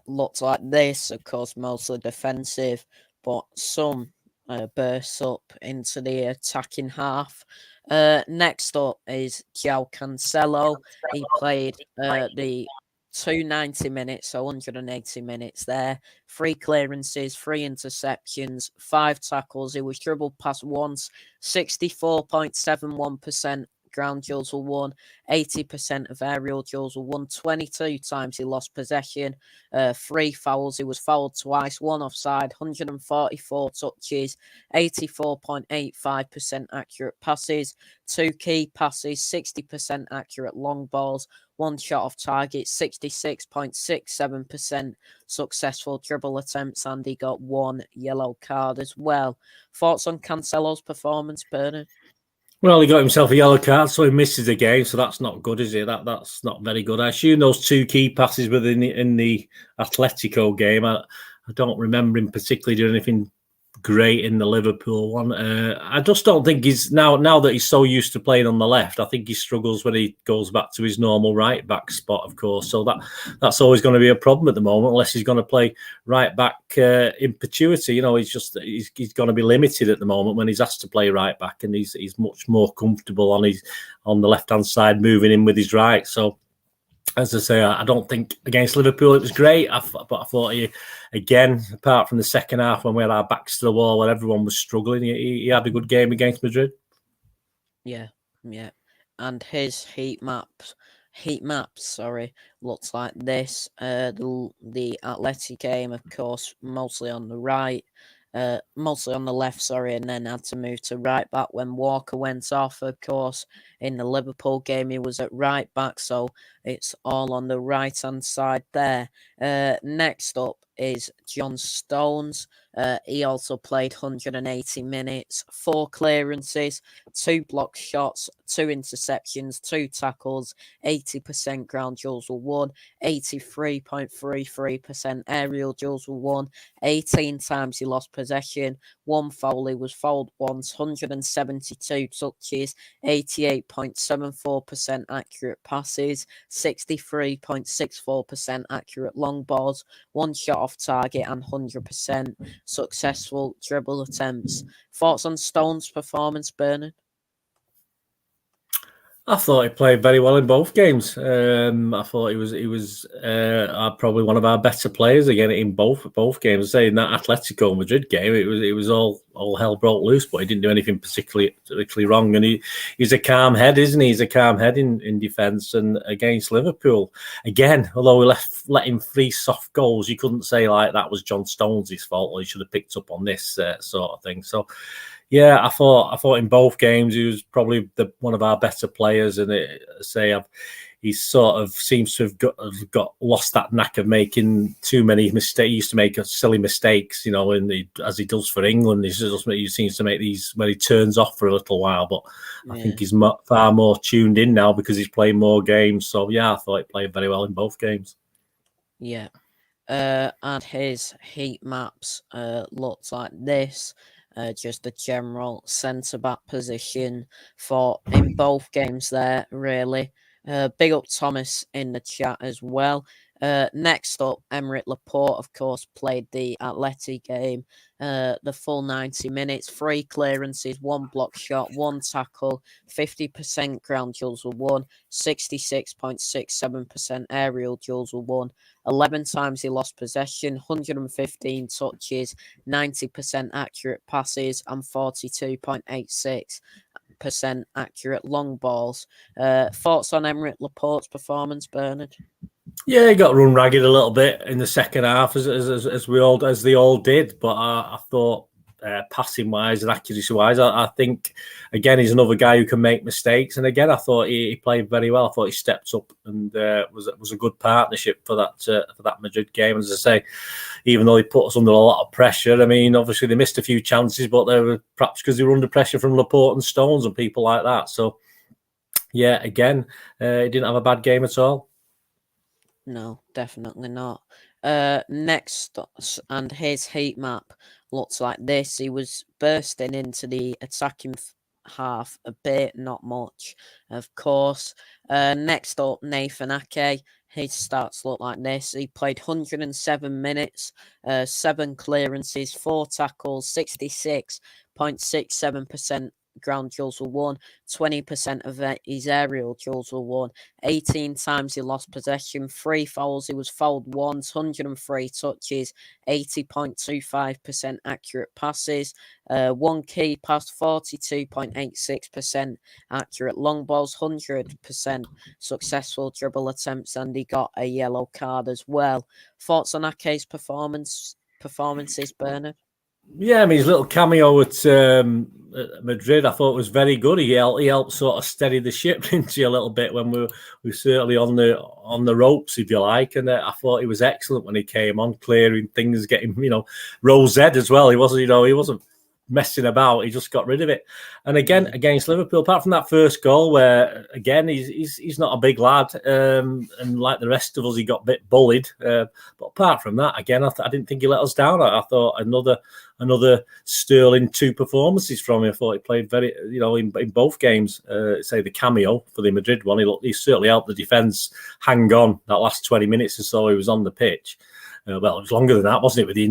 Speaker 1: looks like this. Of course, mostly defensive, but some bursts up into the attacking half. Next up is João Cancelo. He played the 290 minutes, so 180 minutes there. 3 clearances, 3 interceptions, 5 tackles. He was dribbled past once. 64.71% ground duels were won. 80% of aerial duels were won. 22 times he lost possession. 3 fouls. He was fouled twice. 1 offside. 144 touches. 84.85% accurate passes. 2 key passes. 60% accurate long balls. 1 shot off target. 66.67% successful dribble attempts, and he got 1 yellow card as well. Thoughts on Cancelo's performance, Bernard?
Speaker 2: Well, he got himself a yellow card, so he misses the game. So that's not good, is it? That's not very good. I assume those 2 key passes within in the Atletico game. I don't remember him particularly doing anything great in the Liverpool one. I just don't think he's now that he's so used to playing on the left. I think he struggles when he goes back to his normal right back spot, of course. So that's always going to be a problem at the moment, unless he's going to play right back in perpetuity. He's going to be limited at the moment when he's asked to play right back, and he's much more comfortable on the left hand side, moving in with his right. So, as I say, I don't think against Liverpool it was great, but I thought again, apart from the second half when we had our backs to the wall, when everyone was struggling, he had a good game against Madrid.
Speaker 1: Yeah. And his heat maps, looks like this. The Athletic game, of course, mostly on the right. Mostly on the left, and then had to move to right back when Walker went off, of course. In the Liverpool game, he was at right back, so it's all on the right-hand side there. Next up is John Stones. He also played 180 minutes, 4 clearances, 2 block shots, 2 interceptions, 2 tackles, 80% ground duels were won, 83.33% aerial duels were won, 18 times he lost possession, 1 foul, he was fouled once, 172 touches, 88.74% accurate passes, 63.64% accurate long balls, 1 shot off target, and 100% successful dribble attempts. Thoughts on Stone's performance, Bernard?
Speaker 2: I thought he played very well in both games. I thought he was probably one of our better players again in both games. Saying that Atletico Madrid game, it was all hell broke loose, but he didn't do anything particularly wrong. And he's a calm head, isn't he? He's a calm head in defence. And against Liverpool, again, although we let him 3 soft goals, you couldn't say like that was John Stones' fault, or he should have picked up on this sort of thing. So. Yeah, I thought in both games he was probably one of our better players, and he sort of seems to have got lost that knack of making too many mistakes. He used to make silly mistakes, as he does for England. He seems to make these when he turns off for a little while, but I think he's far more tuned in now because he's playing more games. So yeah, I thought he played very well in both games.
Speaker 1: Yeah, and his heat maps looks like this. Just a general centre-back position in both games there, really. Big up Thomas in the chat as well. Next up, Aymeric Laporte, of course, played the Atleti game, the full 90 minutes, 3 clearances, 1 block shot, 1 tackle, 50% ground duels were won, 66.67% aerial duels were won, 11 times he lost possession, 115 touches, 90% accurate passes, and 42.86% accurate long balls. Thoughts on Aymeric Laporte's performance, Bernard?
Speaker 2: Yeah, he got run ragged a little bit in the second half, as they all did. But I thought passing wise and accuracy wise, I think again he's another guy who can make mistakes. And again, I thought he played very well. I thought he stepped up and was a good partnership for that Madrid game. As I say, even though he put us under a lot of pressure, I mean, obviously they missed a few chances, but they were perhaps because they were under pressure from Laporte and Stones and people like that. So yeah, again, he didn't have a bad game at all.
Speaker 1: No, definitely not. Next, and his heat map looks like this. He was bursting into the attacking half a bit, not much, of course. Next up, Nathan Ake. His stats look like this. He played 107 minutes, 7 clearances, 4 tackles, 66.67% ground duels were won, 20% of his aerial duels were won, 18 times he lost possession, 3 fouls, he was fouled once, 103 touches, 80.25% accurate passes, 1 key pass, 42.86% accurate long balls, 100% successful dribble attempts, and he got a yellow card as well. Thoughts on Ake's performances, Bernard?
Speaker 2: Yeah, I mean, his little cameo at Madrid, I thought was very good. He helped sort of steady the ship into a little bit when we were certainly on the ropes, if you like. And I thought he was excellent when he came on, clearing things, getting Rose Z as well. He wasn't messing about, he just got rid of it. And again, against Liverpool, apart from that first goal, where again he's not a big lad, and like the rest of us, he got a bit bullied. But apart from that, again, I didn't think he let us down. I thought another sterling 2 performances from him. I thought he played very, in both games. Say the cameo for the Madrid one, he certainly helped the defence hang on that last 20 minutes or so he was on the pitch. Well, it was longer than that, wasn't it? With the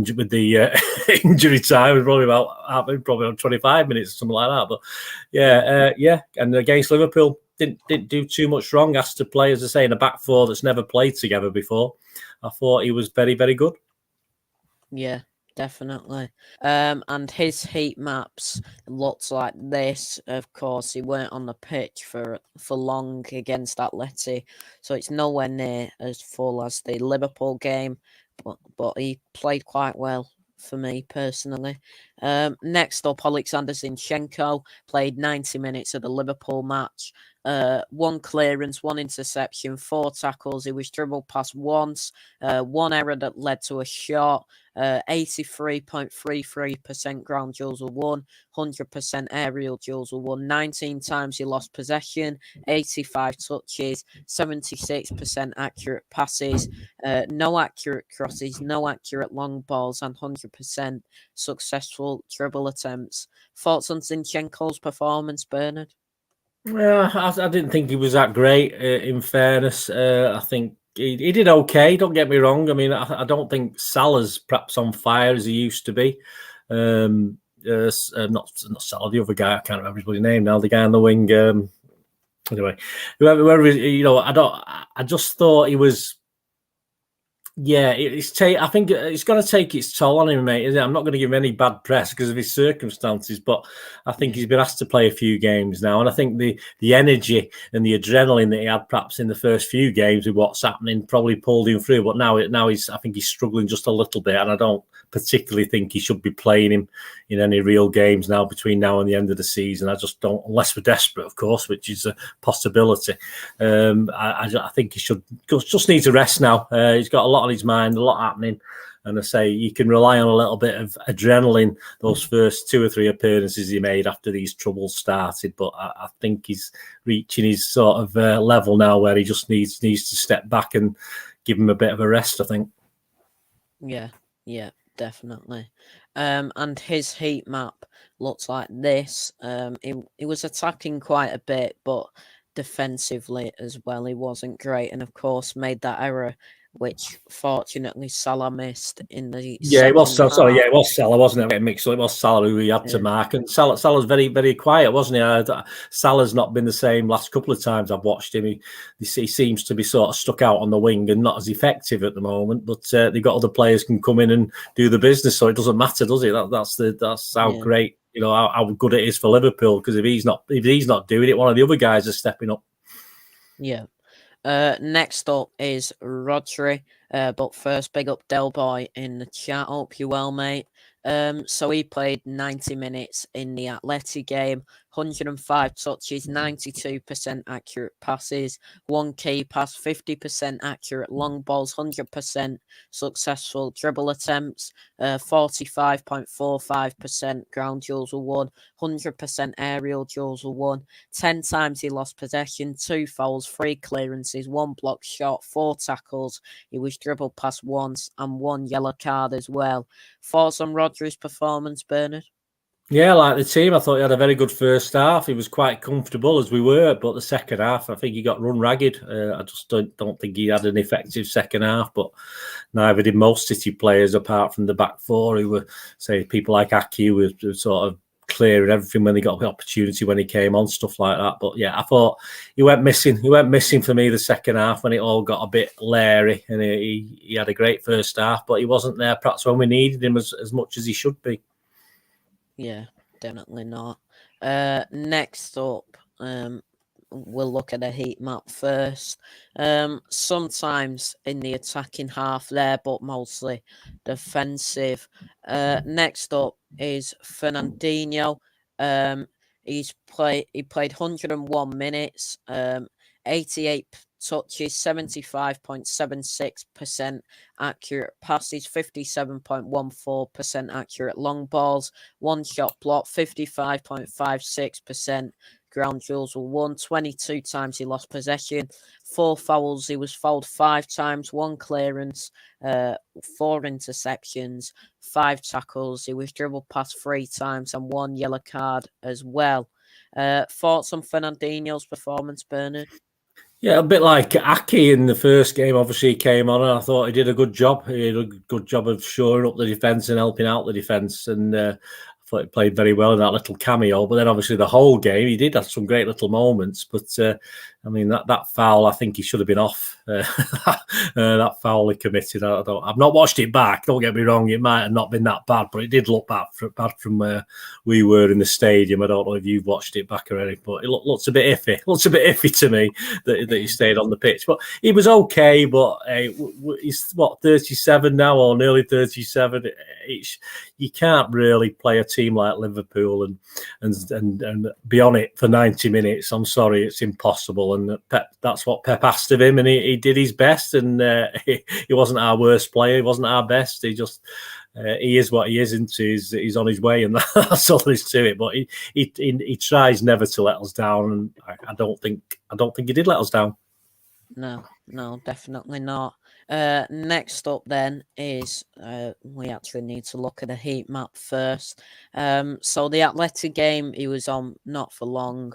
Speaker 2: injury time, it was probably 25 minutes or something like that. But yeah. And against Liverpool, didn't do too much wrong. Asked to play, as I say, in a back four that's never played together before. I thought he was very, very good.
Speaker 1: Yeah, definitely. And his heat maps looked like this. Of course, he weren't on the pitch for long against Atleti, so it's nowhere near as full as the Liverpool game. But he played quite well for me personally. Next up, Alexander Zinchenko played 90 minutes of the Liverpool match. 1 clearance, 1 interception, 4 tackles. He was dribbled past once. 1 error that led to a shot. 83.33% ground duels were won, 100% aerial duels were won, 19 times he lost possession, 85 touches, 76% accurate passes, no accurate crosses, no accurate long balls, and 100% successful dribble attempts. Thoughts on Zinchenko's performance, Bernard?
Speaker 2: Well, I didn't think he was that great. In fairness, I think he did okay. Don't get me wrong. I mean, I don't think Salah's perhaps on fire as he used to be. Not Salah, the other guy. I can't remember his name now. The guy on the wing. Anyway, whoever I just thought he was. Yeah, I think it's going to take its toll on him, mate. Isn't it? I'm not going to give him any bad press because of his circumstances, but I think he's been asked to play a few games now, and I think the energy and the adrenaline that he had perhaps in the first few games with what's happening probably pulled him through. But now I think he's struggling just a little bit, and I don't particularly think he should be playing him in any real games now between now and the end of the season. I just don't, unless we're desperate, of course, which is a possibility. I think he should just needs a rest now. He's got a lot on his mind, a lot happening. And I say you can rely on a little bit of adrenaline those first 2 or 3 appearances he made after these troubles started. But I think he's reaching his sort of level now where he just needs to step back and give him a bit of a rest, I think.
Speaker 1: Yeah, definitely. And his heat map looks like this. He was attacking quite a bit, but defensively as well, he wasn't great. And of course, made that error, which fortunately Salah missed in the
Speaker 2: it was
Speaker 1: second
Speaker 2: Sorry,
Speaker 1: half.
Speaker 2: it was Salah, wasn't it? Getting mixed up. It was Salah who he had to mark, and Salah's very, very quiet, wasn't he? Salah's not been the same last couple of times I've watched him. He seems to be sort of stuck out on the wing and not as effective at the moment. But they've got other players can come in and do the business, so it doesn't matter, does it? That's how great, how good it is for Liverpool. Because if he's not doing it, one of the other guys is stepping up.
Speaker 1: Yeah. Next up is Rodri. But first, big up Del Boy in the chat. Hope you well, mate. So he played 90 minutes in the Atleti game, 105 touches, 92% accurate passes, 1 key pass, 50% accurate long balls, 100% successful dribble attempts, 45.45% ground duels were won, 100% aerial duels were won, 10 times he lost possession, 2 fouls, 3 clearances, 1 block shot, 4 tackles. He was dribbled past once and 1 yellow card as well. Thoughts on Rodri's performance, Bernard?
Speaker 2: Yeah, like the team, I thought he had a very good first half. He was quite comfortable as we were, but the second half, I think he got run ragged. I just don't think he had an effective second half, but neither did most City players apart from the back four who were, say, people like Aki who were sort of clearing everything when they got the opportunity when he came on, stuff like that. But yeah, I thought he went missing. He went missing for me the second half when it all got a bit leery, and he had a great first half, but he wasn't there perhaps when we needed him as much as he should be.
Speaker 1: Yeah, definitely not. Next up, we'll look at a heat map first. Sometimes in the attacking half there, but mostly defensive. Next up is Fernandinho. He played 101 minutes, 88 touches, 75.76% accurate passes, 57.14% accurate long balls, one shot block, 55.56%. Ground duels were won. 22 times he lost possession. 4 fouls. He was fouled 5 times. 1 clearance. 4 interceptions. 5 tackles. He was dribbled past 3 times and 1 yellow card as well. Thoughts on Fernandinho's performance, Bernard?
Speaker 2: Yeah, a bit like Aki in the first game. Obviously, he came on, and I thought he did a good job. He did a good job of shoring up the defence and helping out the defence. And I thought he played very well in that little cameo. But then, obviously, the whole game, he did have some great little moments. But I mean, that foul, I think he should have been off. That foul he committed. I've not watched it back. Don't get me wrong; it might have not been that bad, but it did look bad from where we were in the stadium. I don't know if you've watched it back already, but it looks a bit iffy. Looks a bit iffy to me that he stayed on the pitch. But he was okay. But he's 37 now, or nearly 37. You can't really play a team like Liverpool and be on it for 90 minutes. I'm sorry, it's impossible. And that's what Pep asked of him, and he did his best. And he wasn't our worst player. He wasn't our best. He just he is what he is, and he's on his way, and that's all there is to it. But he tries never to let us down, and I don't think he did let us down.
Speaker 1: No, definitely not. Next up then is we actually need to look at the heat map first. So the Atleti game, he was on not for long.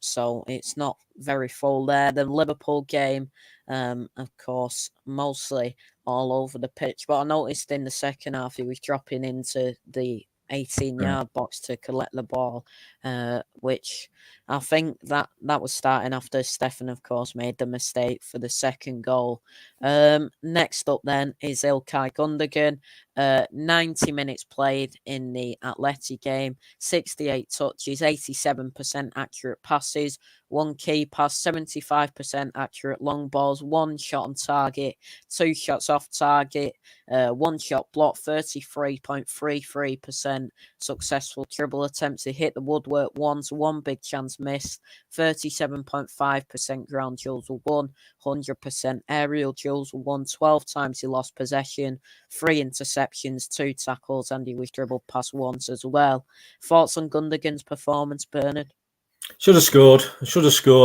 Speaker 1: So it's not very full there. The Liverpool game, of course, mostly all over the pitch. But I noticed in the second half he was dropping into the 18-yard box to collect the ball, which I think that was starting after Stefan, of course, made the mistake for the second goal. Next up then is Ilkay Gundogan. 90 minutes played in the Atleti game, 68 touches, 87% accurate passes, 1 key pass, 75% accurate long balls, 1 shot on target, 2 shots off target, 1 shot block, 33.33% successful dribble attempts. He hit the woodwork once, 1 big chance missed, 37.5% ground duels were won, 100% aerial duels were won, 12 times he lost possession, 3 interceptions, 2 tackles, and he was dribbled past once as well. Thoughts on Gundogan's performance, Bernard?
Speaker 2: Should have scored.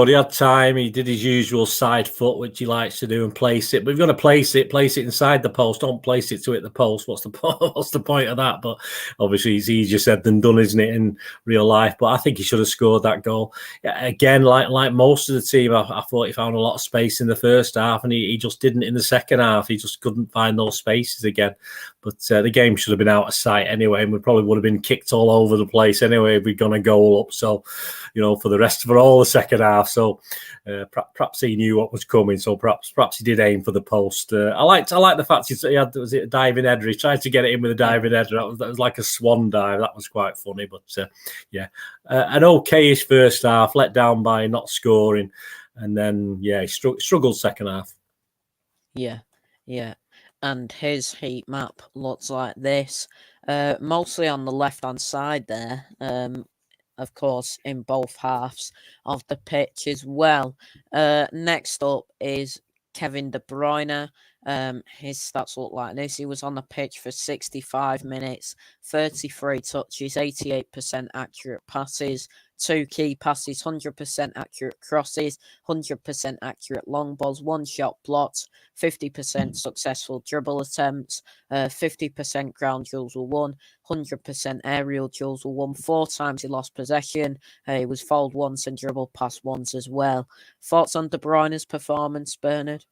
Speaker 2: He had time. He did his usual side foot, which he likes to do, and place it. But if you're going to place it inside the post. Don't place it to hit the post. What's the point of that? But obviously, it's easier said than done, isn't it, in real life? But I think he should have scored that goal. Again, like most of the team, I thought he found a lot of space in the first half, and he just didn't in the second half. He just couldn't find those spaces again. But the game should have been out of sight anyway, and we probably would have been kicked all over the place anyway if we'd gone a goal up. So, for all the second half. So perhaps he knew what was coming. So perhaps he did aim for the post. I like the fact he had, was it a diving header? He tried to get it in with a diving header. That was like a swan dive. That was quite funny. But an okayish first half, let down by not scoring, and then he struggled second half.
Speaker 1: Yeah. And his heat map looks like this. Mostly on the left-hand side there. Of course, in both halves of the pitch as well. Next up is Kevin De Bruyne. His stats look like this. He was on the pitch for 65 minutes, 33 touches, 88% accurate passes, 2 key passes, 100% accurate crosses, 100% accurate long balls, 1 shot blocked, 50% successful dribble attempts, 50% ground duels were won, 100% aerial duels were won. 4 times he lost possession. He was fouled once and dribbled past once as well. Thoughts on De Bruyne's performance, Bernard?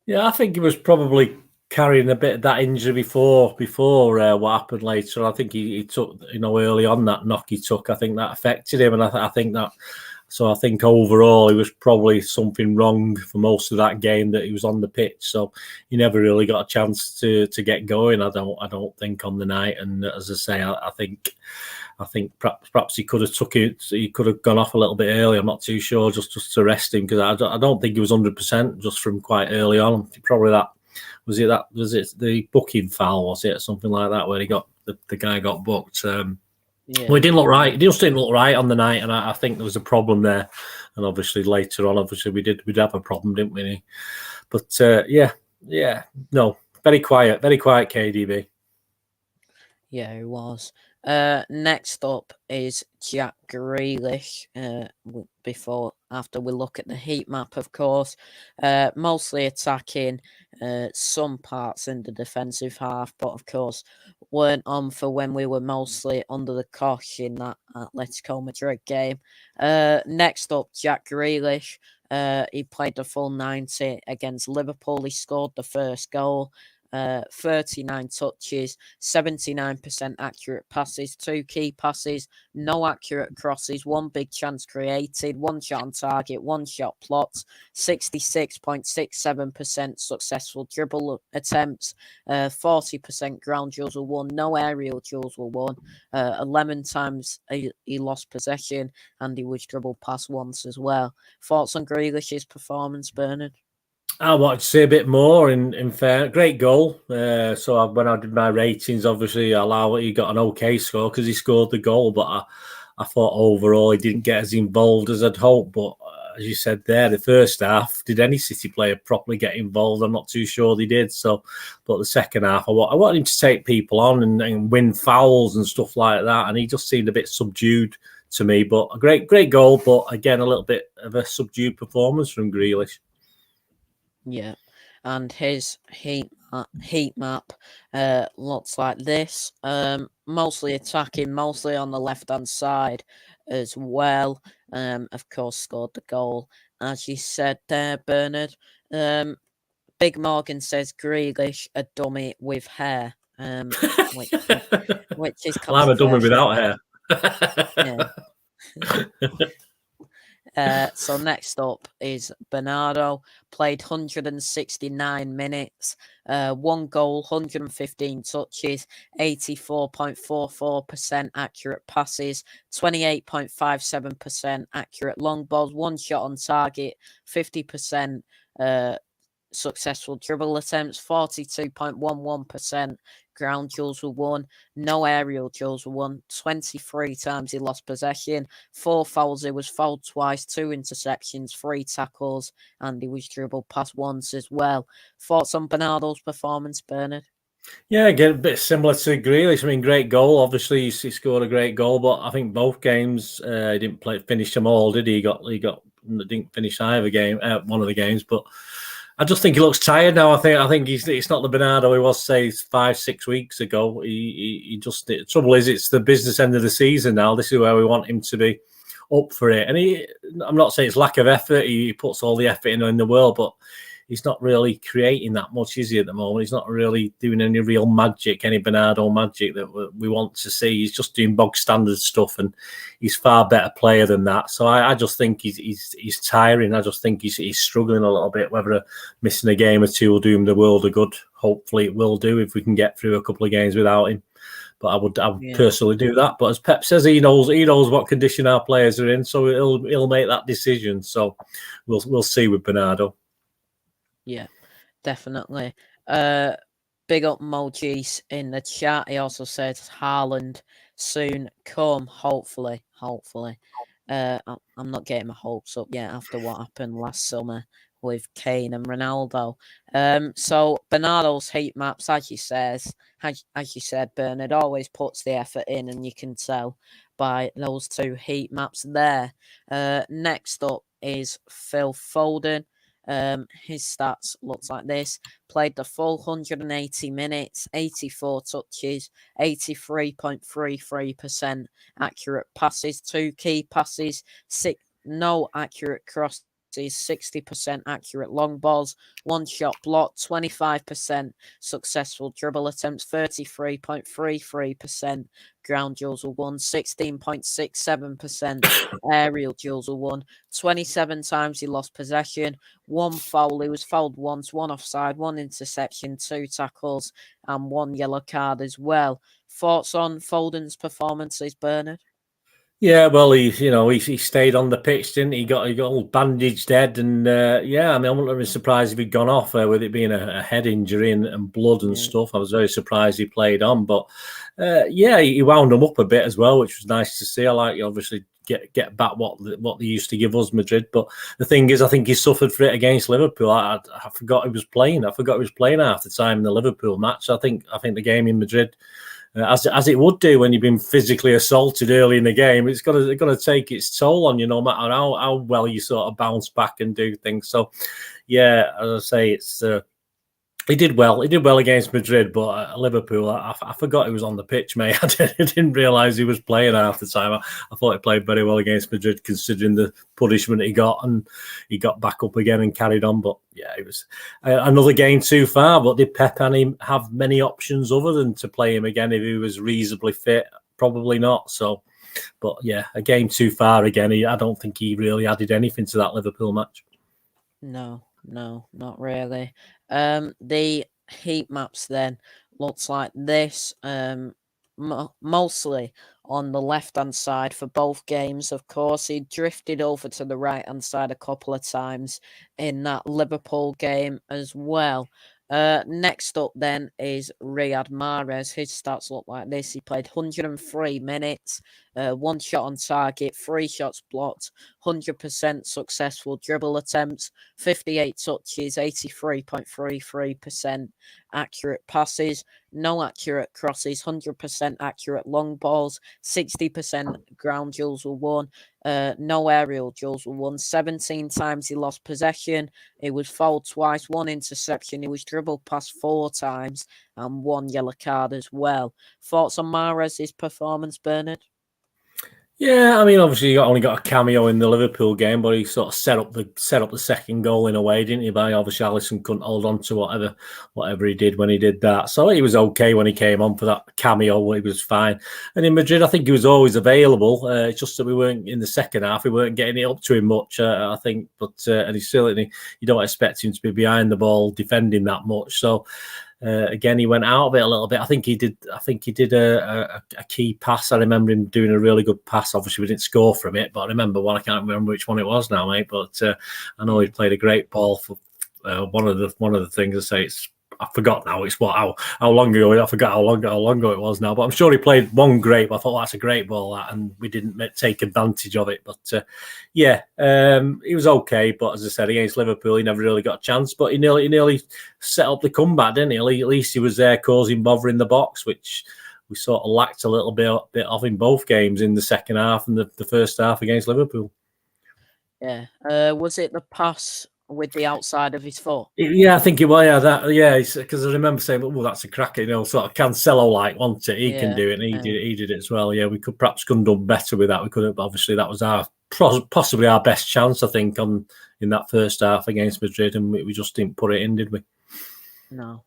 Speaker 2: Yeah, I think he was probably carrying a bit of that injury before what happened later. I think he took, early on that knock he took. I think that affected him, and I think that. So I think overall he was probably something wrong for most of that game that he was on the pitch. So he never really got a chance to get going. I don't think on the night. And as I say, I think perhaps he could have took it. He could have gone off a little bit early. I'm not too sure, just to rest him, because I don't think he was 100% just from quite early on. Probably that was it the booking foul, was it, or something like that, where he got the guy got booked.
Speaker 1: Yeah.
Speaker 2: Well, it didn't look right. It just didn't look right on the night, and I think there was a problem there. And obviously later on, we'd have a problem, didn't we? But no, very quiet, KDB.
Speaker 1: Yeah, it was. Next up is Jack Grealish. After we look at the heat map, of course, mostly attacking, some parts in the defensive half, but of course weren't on for when we were mostly under the cosh in that Atletico Madrid game. Next up, Jack Grealish. He played the full 90 against Liverpool. He scored the first goal. 39 touches, 79% accurate passes, 2 key passes, no accurate crosses, 1 big chance created, 1 shot on target, 1 shot plots, 66.67% successful dribble attempts, 40% ground duels were won, no aerial duels were won, 11 times he lost possession, and he was dribbled past once as well. Thoughts on Grealish's performance, Bernard?
Speaker 2: I wanted to say a bit more. In fair, great goal. So when I did my ratings, obviously he got an okay score because he scored the goal. But I thought overall he didn't get as involved as I'd hoped. But as you said there, the first half, did any City player properly get involved? I'm not too sure they did. But the second half, I wanted him to take people on and win fouls and stuff like that. And he just seemed a bit subdued to me. But a great goal. But again, a little bit of a subdued performance from Grealish.
Speaker 1: Yeah, and his heat map looks like this. Mostly attacking, mostly on the left hand side as well. Of course, scored the goal as you said there, Bernard. Big Morgan says Grealish a dummy with hair. Which is
Speaker 2: Well, I'm a dummy
Speaker 1: controversial.
Speaker 2: without hair.
Speaker 1: Yeah. So next up is Bernardo. Played 169 minutes, 1 goal, 115 touches, 84.44% accurate passes, 28.57% accurate long balls, 1 shot on target, 50% successful dribble attempts, 42.11% ground duels were won, no aerial duels were won, 23 times he lost possession, 4 fouls, he was fouled twice, 2 interceptions, 3 tackles, and he was dribbled past once as well. Thoughts on Bernardo's performance, Bernard?
Speaker 2: Yeah, again, a bit similar to Grealish. I mean, great goal. Obviously, he scored a great goal, but I think both games he didn't finish them all, did he? He didn't finish either game, one of the games. But I just think he looks tired now. I think it's not the Bernardo he was, say, 5-6 weeks ago. He just the trouble is it's the business end of the season now. This is where we want him to be up for it. And I'm not saying it's lack of effort. He puts all the effort in the world, but he's not really creating that much, is he, at the moment? He's not really doing any real magic, any Bernardo magic that we want to see. He's just doing bog standard stuff, and he's far better player than that. So I just think he's tiring. I just think he's struggling a little bit. Whether missing a game or two will do him the world of good. Hopefully it will do if we can get through a couple of games without him. But I would personally do that. But as Pep says, he knows what condition our players are in, so he'll make that decision. So we'll see with Bernardo.
Speaker 1: Yeah, definitely. Big up Mojis in the chat. He also says Haaland soon come, hopefully. I'm not getting my hopes up yet after what happened last summer with Kane and Ronaldo. So Bernardo's heat maps, as you said, Bernard always puts the effort in, and you can tell by those 2 heat maps there. Next up is Phil Foden. His stats looks like this. Played the full 180 minutes, 84 touches, 83.33% accurate passes, 2 key passes, 6 no accurate crosses, 60% accurate long balls, 1 shot blocked, 25% successful dribble attempts, 33.33% ground duels were won, 16.67% aerial duels were won, 27 times he lost possession, 1 foul, he was fouled once, 1 offside, 1 interception, 2 tackles, and 1 yellow card as well. Thoughts on Foden's performances, Bernard?
Speaker 2: Yeah, well, he stayed on the pitch, didn't he? He got all bandaged head, and yeah, I mean, I wouldn't have been surprised if he'd gone off with it being a head injury and blood and
Speaker 1: Yeah,
Speaker 2: stuff. I was very surprised he played on, but yeah, he wound them up a bit as well, which was nice to see. I like obviously get back what they used to give us Madrid, but the thing is, I think he suffered for it against Liverpool. I forgot he was playing. I forgot he was playing half the time in the Liverpool match. I think the game in Madrid, as it would do when you've been physically assaulted early in the game, it's got to take its toll on you, no matter how well you sort of bounce back and do things. So, yeah, as I say, it's he did well. He did well against Madrid, but Liverpool, I forgot he was on the pitch, mate. I didn't realise he was playing half the time. I thought he played very well against Madrid, considering the punishment he got, and he got back up again and carried on. But yeah, it was another game too far. But did Pep and him have many options other than to play him again if he was reasonably fit? Probably not. So, but yeah, a game too far again. I don't think he really added anything to that Liverpool match.
Speaker 1: no, not really. The heat maps then looks like this. Mostly on the left-hand side for both games. Of course, he drifted over to the right-hand side a couple of times in that Liverpool game as well. Next up then is Riyad Mahrez. His stats look like this. He played 103 minutes, one shot on target, 3 shots blocked, 100% successful dribble attempts, 58 touches, 83.33% accurate passes, no accurate crosses, 100% accurate long balls, 60% ground duels were won, no aerial duels were won. 17 times he lost possession. He was fouled twice, 1 interception. He was dribbled past 4 times and 1 yellow card as well. Thoughts on Mahrez's performance, Bernard?
Speaker 2: Yeah, I mean, obviously he only got a cameo in the Liverpool game, but he sort of set up the second goal in a way, didn't he? By obviously Alisson couldn't hold on to whatever he did when he did that, so he was okay when he came on for that cameo. He was fine, and in Madrid, I think he was always available. It's just that we weren't in the second half; we weren't getting it up to him much. I think, but and he's still, you don't expect him to be behind the ball defending that much, so. Again, he went out of it a little bit. I think he did a key pass. I remember him doing a really good pass. Obviously, we didn't score from it, but I remember one. I can't remember which one it was now, mate. But I know he played a great ball for one of the things. I say it's. I forgot now. It's how long ago? I forgot how long ago it was now. But I'm sure he played one great. I thought, well, that's a great ball, that, and we didn't take advantage of it. But yeah, he was okay. But as I said, against Liverpool, he never really got a chance. But he nearly set up the comeback, didn't he? At least he was there causing bother in the box, which we sort of lacked a little bit of in both games in the second half and the first half against Liverpool.
Speaker 1: Yeah. Was it the pass with the outside of his foot?
Speaker 2: Yeah, I think it was. Yeah, because I remember saying, "Well, that's a cracker," sort of Cancelo like, wasn't it? He can
Speaker 1: Yeah.
Speaker 2: do it, and he did it as well. Yeah, we could perhaps have done better with that. We could have. Obviously, that was possibly our best chance, I think, in that first half against Madrid, and we just didn't put it in, did we?
Speaker 1: No.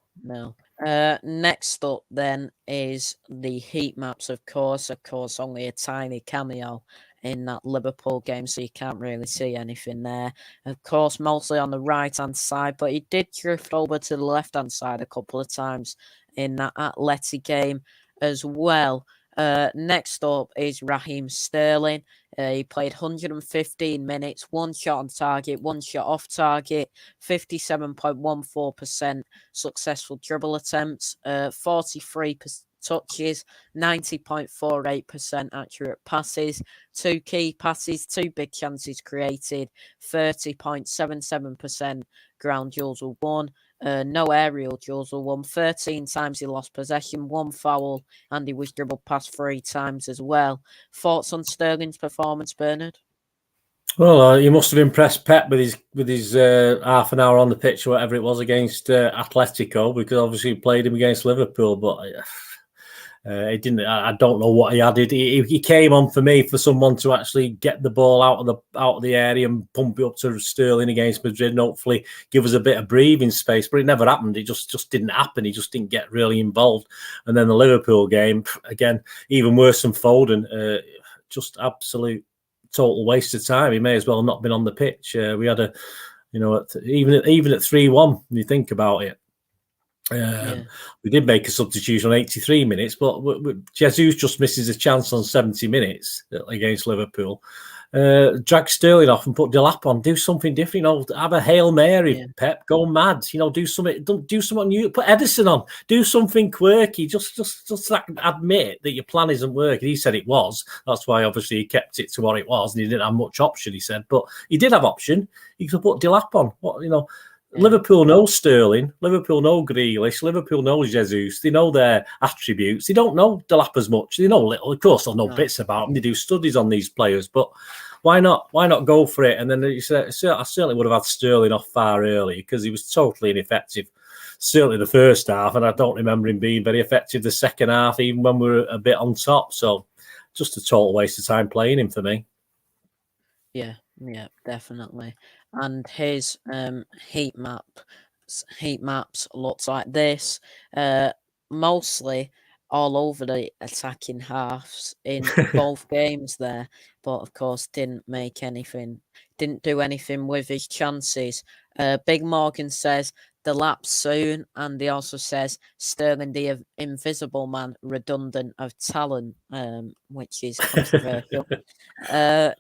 Speaker 1: Next up then is the heat maps, of course. Of course, only a tiny cameo in that Liverpool game, so you can't really see anything there. Of course, mostly on the right-hand side, but he did drift over to the left-hand side a couple of times in that Atleti game as well. Next up is Raheem Sterling. He played 115 minutes, 1 shot on target, 1 shot off target, 57.14% successful dribble attempts, 43 touches, 90.48% accurate passes, 2 key passes, 2 big chances created, 30.77% ground duels were won. No aerial duels were won. 13 times he lost possession, 1 foul, and he was dribbled past 3 times as well. Thoughts on Sterling's performance, Bernard?
Speaker 2: Well, you must have impressed Pep with his half an hour on the pitch or whatever it was against Atletico, because obviously he played him against Liverpool, but he didn't. I don't know what he added. He came on for me for someone to actually get the ball out of the area and pump it up to Sterling against Madrid, and hopefully give us a bit of breathing space. But it never happened. It just didn't happen. He just didn't get really involved. And then the Liverpool game, again, even worse than Foden. Just absolute total waste of time. He may as well not been on the pitch. We had even at 3-1. When you think about it.
Speaker 1: Yeah.
Speaker 2: We did make a substitution on 83 minutes, but Jesus just misses a chance on 70 minutes against Liverpool. Drag Sterling off and put Delap on. Do something different. Have a Hail Mary, Pep. Go mad. Do something. Don't do something new. Put Edison on. Do something quirky. Just admit that your plan isn't working. He said it was. That's why obviously he kept it to what it was, and he didn't have much option. He said, but he did have option. He could put Delap on. Liverpool know Sterling. Liverpool know Grealish. Liverpool knows Jesus. They know their attributes. They don't know Delap as much. They know little. Of course, they'll know bits about them. They do studies on these players, but why not? Why not go for it? And then I certainly would have had Sterling off far early because he was totally ineffective. Certainly the first half, and I don't remember him being very effective the second half, even when we were a bit on top. So, just a total waste of time playing him for me.
Speaker 1: Yeah, definitely. And his heat maps looks like this. Mostly all over the attacking halves in both games there, but of course didn't do anything with his chances. Big Morgan says the lap soon, and he also says Sterling the invisible man, redundant of talent, which is controversial.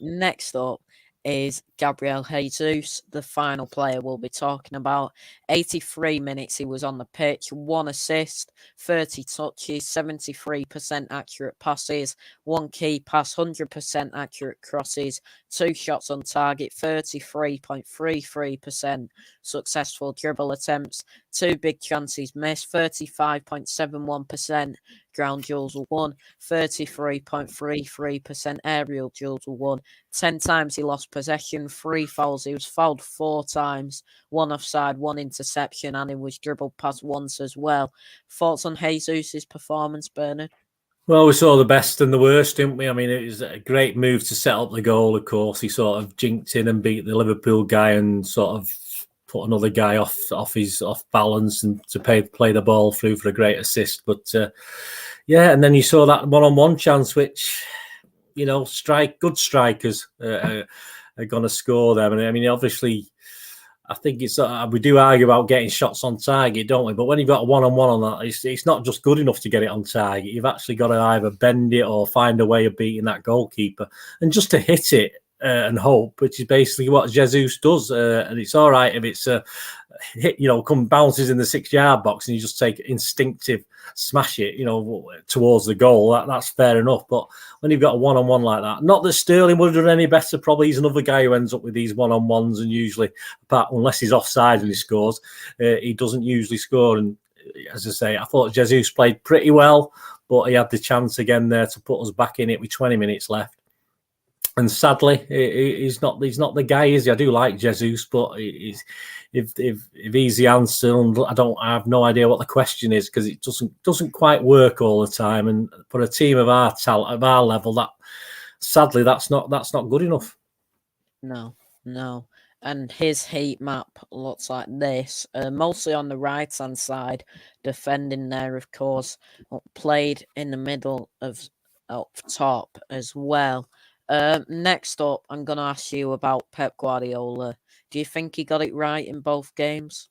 Speaker 1: Next up is Gabriel Jesus, the final player we'll be talking about. 83 minutes he was on the pitch, 1 assist, 30 touches, 73% accurate passes, 1 key pass, 100% accurate crosses, 2 shots on target, 33.33% successful dribble attempts, 2 big chances missed, 35.71% ground duels were won, 33.33% aerial duels were won, 10 times he lost possession, 3 fouls, he was fouled 4 times, 1 offside, 1 interception, and he was dribbled past once as well. Thoughts on Jesus' performance, Bernard?
Speaker 2: Well, we saw the best and the worst, didn't we? I mean, it was a great move to set up the goal, of course. He sort of jinked in and beat the Liverpool guy and sort of put another guy off balance and to play the ball through for a great assist. But and then you saw that one-on-one chance, which, good strikers are going to score them. And I mean, obviously, I think we do argue about getting shots on target, don't we? But when you've got a one-on-one on that, it's not just good enough to get it on target. You've actually got to either bend it or find a way of beating that goalkeeper. And just to hit it and hope, which is basically what Jesus does. And it's all right if it's hit, bounces in the 6-yard box and you just take instinctive smash it, towards the goal. That's fair enough. But when you've got a one-on-one like that, not that Sterling would have done any better. Probably he's another guy who ends up with these one-on-ones, and usually, unless he's offside and he scores, he doesn't usually score. And as I say, I thought Jesus played pretty well, but he had the chance again there to put us back in it with 20 minutes left. And sadly, he's not the guy, is he? I do like Jesus, but if he's the answer, and I have no idea what the question is, because it doesn't quite work all the time. And for a team of our talent, of our level, sadly that's not good enough.
Speaker 1: No. And his heat map looks like this, mostly on the right-hand side, defending there, of course, played in the middle of up top as well. Next up, I'm going to ask you about Pep Guardiola. Do you think he got it right in both games?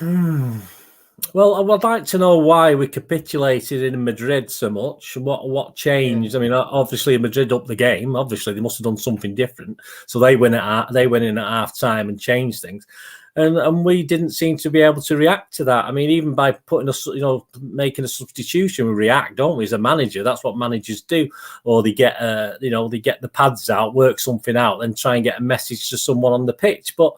Speaker 2: Well, I would like to know why we capitulated in Madrid so much. What changed? Yeah. I mean, obviously Madrid upped the game. Obviously, they must have done something different. So they went in at half time and changed things. And we didn't seem to be able to react to that. I mean, even by making a substitution, we react, don't we? As a manager, that's what managers do. Or they get, they get the pads out, work something out, then try and get a message to someone on the pitch. But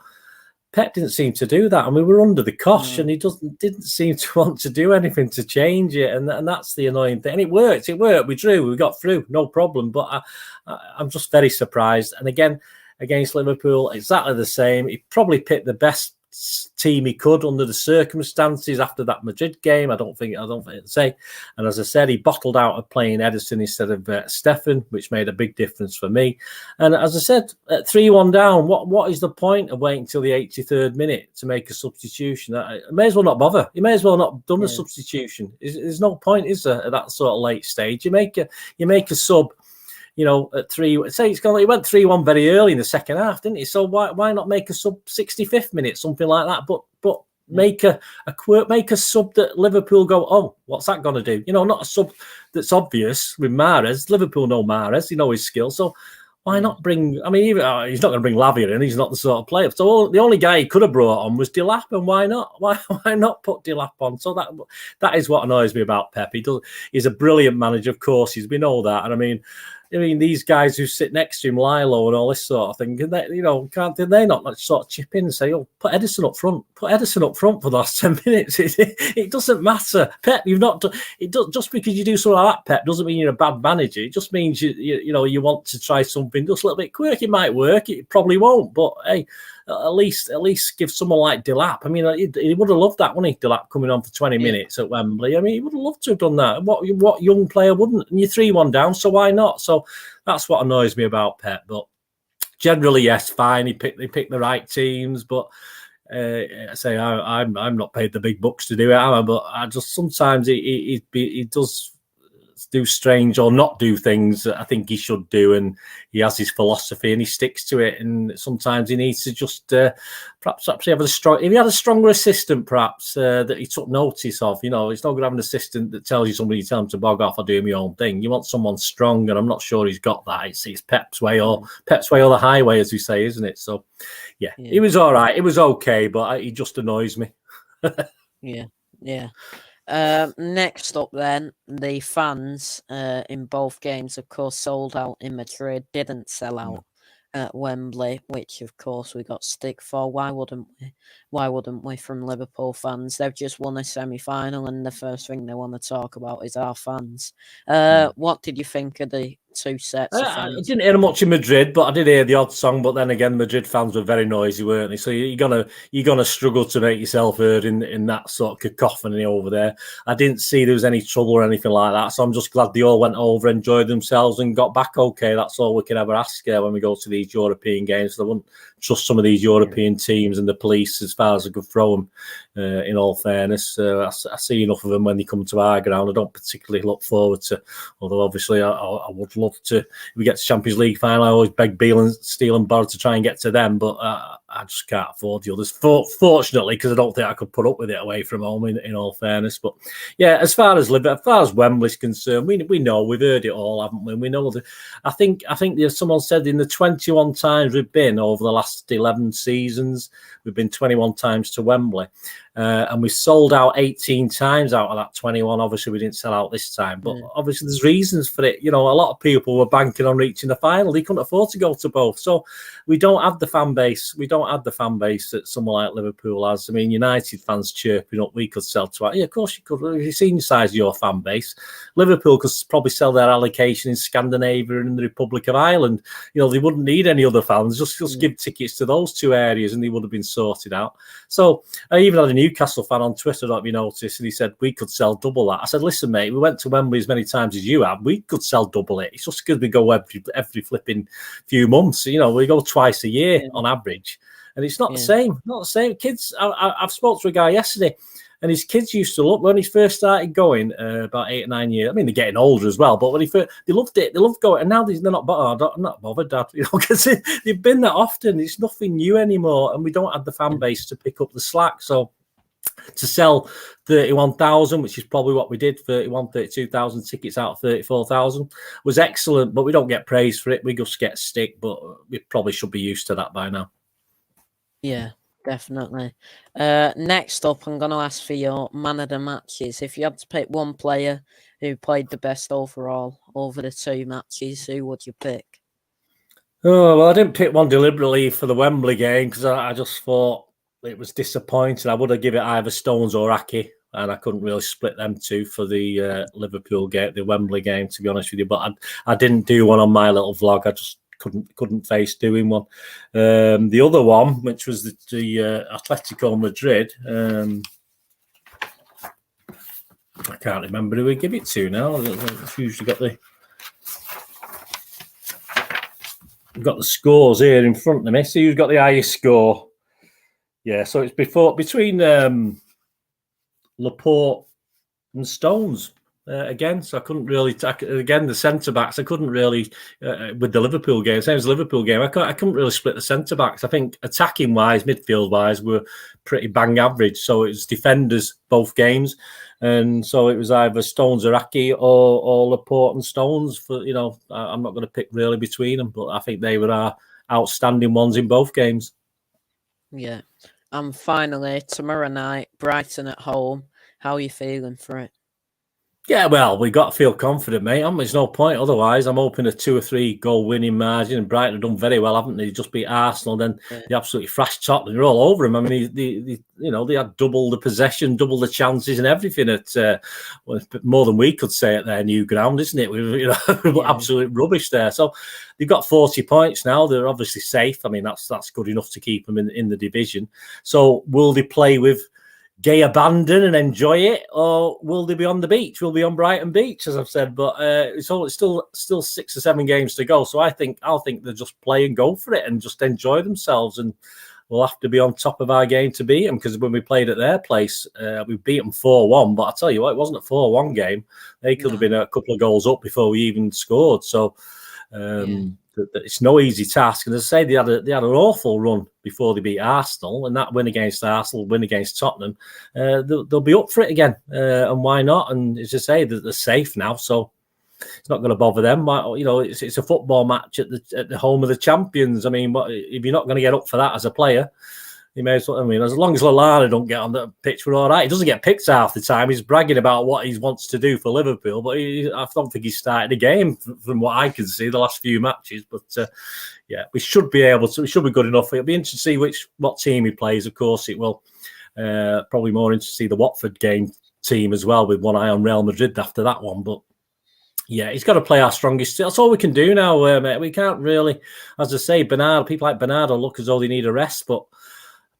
Speaker 2: Pep didn't seem to do that, and we were under the cosh, and he didn't seem to want to do anything to change it, and that's the annoying thing. And it worked. We drew, we got through, no problem. But I'm just very surprised. And again, against Liverpool, exactly the same. He probably picked the best team he could under the circumstances after that Madrid game. I don't think I'd say. And as I said, he bottled out of playing Edison instead of Stefan, which made a big difference for me. And as I said, at 3-1 down, what is the point of waiting until the 83rd minute to make a substitution? I may as well not bother. You may as well not done a substitution. There's no point, is there, at that sort of late stage? You make a sub. At 3, say he went 3-1 very early in the second half, didn't he? So why not make a sub 65th minute, something like that? But make a quirk, make a sub that Liverpool go, oh, what's that going to do? Not a sub that's obvious with Mahrez. Liverpool know Mahrez, they know his skill. So why not bring? I mean, he's not going to bring Lavia in. He's not the sort of player. So the only guy he could have brought on was Delap, and why not? Why not put Delap on? So that is what annoys me about Pep. He's a brilliant manager, of course. We know that, and I mean, these guys who sit next to him, Lilo and all this sort of thing, did they not sort of chip in and say, "Oh, put Ederson up front. Put Ederson up front for the last 10 minutes." It doesn't matter, Pep. You've not done it. Just because you do something like that, Pep, doesn't mean you're a bad manager. It just means you want to try something just a little bit quick. It might work. It probably won't, but hey. At least give someone like Delap. I mean, he would have loved that, wouldn't he? Delap coming on for 20 minutes at Wembley. I mean, he would have loved to have done that. What young player wouldn't? And you're 3-1 down, so why not? So that's what annoys me about Pep. But generally, yes, fine. He picked the right teams, but I say I'm not paid the big bucks to do it, am I? But I just sometimes he does do strange or not do things that I think he should do, and he has his philosophy and he sticks to it. And sometimes he needs to just perhaps have if he had a stronger assistant, perhaps that he took notice of. It's not going to have an assistant that tells you somebody, tell him to bog off or do my own thing. You want someone strong, and I'm not sure he's got that. It's Pep's way or the highway, as we say, isn't it? So yeah. He was all right. It was okay, but he just annoys me.
Speaker 1: Yeah. Next up, then, the fans in both games, of course, sold out in Madrid, didn't sell out at Wembley, which, of course, we got stick for. Why wouldn't we? Why wouldn't we from Liverpool fans? They've just won a semi-final, and the first thing they want to talk about is our fans. What did you think of the two sets of fans?
Speaker 2: I didn't hear much in Madrid, but I did hear the odd song. But then again, Madrid fans were very noisy, weren't they? So you're gonna struggle to make yourself heard in that sort of cacophony over there. I didn't see there was any trouble or anything like that. So I'm just glad they all went over, enjoyed themselves, and got back okay. That's all we can ever ask when we go to these European games. So I wouldn't trust some of these European teams and the police as far as I could throw them. In all fairness, I see enough of them when they come to our ground. I don't particularly look forward to, although obviously I would love to. If we get to Champions League final, I always beg Beale, Steele and Barr to try and get to them, but I just can't afford the others, fortunately, because I don't think I could put up with it away from home, in all fairness. But yeah, as far as Wembley's concerned, we know, we've heard it all, haven't we? We know that. I think someone said in the 21 times we've been over the last 11 seasons, we've been 21 times to Wembley. And we sold out 18 times out of that 21. Obviously, we didn't sell out this time, but obviously there's reasons for it. A lot of people were banking on reaching the final. They couldn't afford to go to both. So we don't have the fan base. We don't have the fan base that someone like Liverpool has. I mean, United fans chirping up, we could sell to. Yeah, of course you could. You've seen the size of your fan base. Liverpool could probably sell their allocation in Scandinavia and the Republic of Ireland. They wouldn't need any other fans. Just give tickets to those two areas and they would have been sorted out. So I even had a Newcastle fan on Twitter, don't you notice, and he said we could sell double that. I said, listen, mate, we went to Wembley as many times as you have. We could sell double it. It's just because we go every flipping few months. We go twice a year on average, and it's not the same. Not the same. Kids, I've spoke to a guy yesterday, and his kids used to look when he first started going about 8 or 9 years. I mean, they're getting older as well, but when they loved it. They loved going, and now they're not bothered. I'm not bothered, Dad. Because they've been that often. It's nothing new anymore, and we don't have the fan base to pick up the slack. So to sell 31,000, which is probably what we did, 32,000 tickets out of 34,000, was excellent, but we don't get praise for it. We just get stick, but we probably should be used to that by now.
Speaker 1: Yeah, definitely. Next up, I'm going to ask for your man of the matches. If you had to pick one player who played the best overall over the two matches, who would you pick?
Speaker 2: Oh, well, I didn't pick one deliberately for the Wembley game because I just thought it was disappointing. I would have given it either Stones or Aki, and I couldn't really split them two for the Liverpool game, the Wembley game, to be honest with you. But I didn't do one on my little vlog. I just couldn't face doing one. The other one, which was the Atletico Madrid, I can't remember who we give it to now. I've usually got the scores here in front of me. So who's got the highest score? Yeah, so it's between Laporte and Stones. again, so I couldn't really. Again, the centre backs, I couldn't really with the Liverpool game. Same as the Liverpool game, I couldn't really split the centre backs. I think attacking wise, midfield wise, we're pretty bang average. So it was defenders both games, and so it was either Stones or Aki or Laporte and Stones. For I'm not going to pick really between them, but I think they were our outstanding ones in both games.
Speaker 1: Yeah, and finally tomorrow night, Brighton at home. How are you feeling for it?
Speaker 2: Yeah, well, we got to feel confident, mate. There's no point otherwise. I'm hoping a 2 or 3 goal winning margin. And Brighton have done very well, haven't they? Just beat Arsenal, then they absolutely thrashed Tottenham. They're all over him. I mean, they had double the possession, double the chances, and everything at more than we could say at their new ground, isn't it? We absolute rubbish there. So they've got 40 points now. They're obviously safe. I mean, that's good enough to keep them in the division. So will they play with gay abandon and enjoy it, or will they be on the beach? We'll be on Brighton Beach, as I've said, but it's still 6 or 7 games to go. So I'll think they'll just play and go for it and just enjoy themselves, and we'll have to be on top of our game to beat them, because when we played at their place, we beat them 4-1. But I tell you what, it wasn't a 4-1 game. They could have been a couple of goals up before we even scored. So it's no easy task. And as I say, they had an awful run before they beat Arsenal, and that win against Arsenal, win against Tottenham, they'll be up for it again. And why not? And as I say, they're safe now, so it's not going to bother them. It's a football match at the home of the champions. I mean, if you're not going to get up for that as a player, you may as well. I mean, as long as Lallana don't get on the pitch, we're all right. He doesn't get picked half the time. He's bragging about what he wants to do for Liverpool, but I don't think he's started a game from what I can see the last few matches. But we should be able to. We should be good enough. It'll be interesting to see what team he plays. Of course, it will. Probably more interesting to see the Watford game team as well, with one eye on Real Madrid after that one. But yeah, he's got to play our strongest. That's all we can do now, mate. We can't really, as I say, people like Bernardo look as though they need a rest, but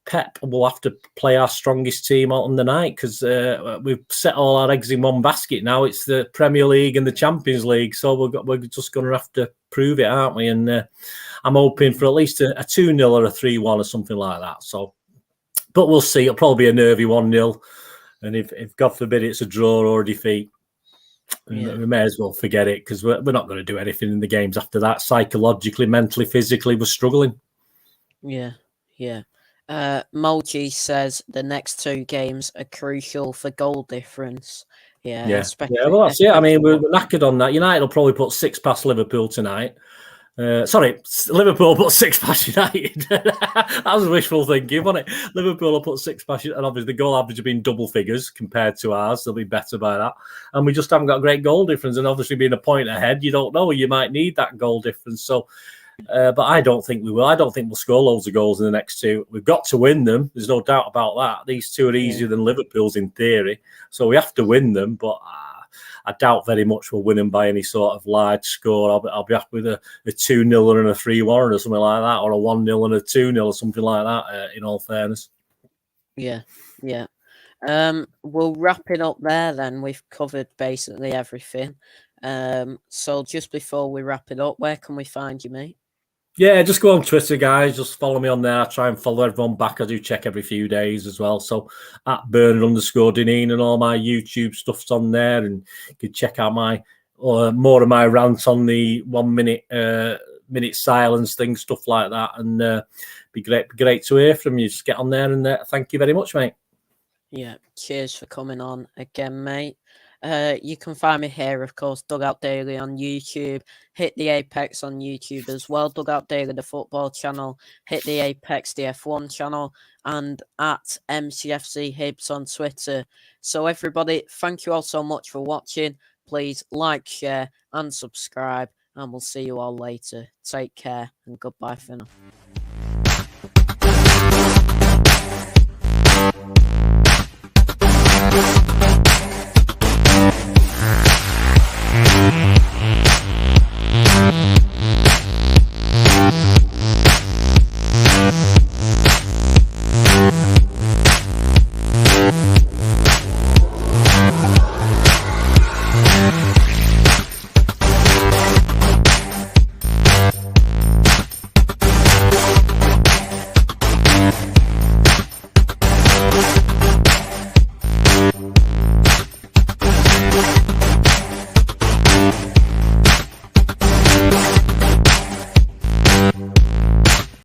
Speaker 2: Pep will have to play our strongest team on the night, because we've set all our eggs in one basket now. It's the Premier League and the Champions League, so we're just going to have to prove it, aren't we? And I'm hoping for at least a 2-0 or a 3-1 or something like that. So, but we'll see. It'll probably be a nervy 1-0, and if God forbid it's a draw or a defeat, we may as well forget it, because we're not going to do anything in the games after that. Psychologically, mentally, physically, we're struggling.
Speaker 1: Yeah. Mulgi says the next 2 games are crucial for goal difference. Yeah.
Speaker 2: Well, that's it. I mean, we're knackered on that. United will probably put 6 past Liverpool tonight. Liverpool put 6 past United. That was wishful thinking, wasn't it? Liverpool will put 6 past, and obviously the goal average have been double figures compared to ours. They'll be better by that. And we just haven't got a great goal difference. And obviously being a point ahead, you don't know. You might need that goal difference. So, but I don't think we will. I don't think we'll score loads of goals in the next 2. We've got to win them. There's no doubt about that. These 2 are easier than Liverpool's in theory. So we have to win them, but I doubt very much we'll win them by any sort of large score. I'll be happy with a 2-0 and a 3-1 or something like that, or a 1-0 and a 2-0 or something like that, in all fairness.
Speaker 1: Yeah. We'll wrap it up there then. We've covered basically everything. So just before we wrap it up, where can we find you, mate?
Speaker 2: Yeah, just go on Twitter, guys. Just follow me on there. I try and follow everyone back. I do check every few days as well. So at Bernard_Dineen, and all my YouTube stuff's on there. And you can check out more of my rants on the 1 minute silence thing, stuff like that. And be great to hear from you. Just get on there, and thank you very much, mate.
Speaker 1: Yeah, cheers for coming on again, mate. You can find me here, of course, Dugout Daily on YouTube. Hit the Apex on YouTube as well. Dugout Daily, the football channel. Hit the Apex, the F1 channel. And at MCFC Hibs on Twitter. So everybody, thank you all so much for watching. Please like, share and subscribe. And we'll see you all later. Take care and goodbye for now.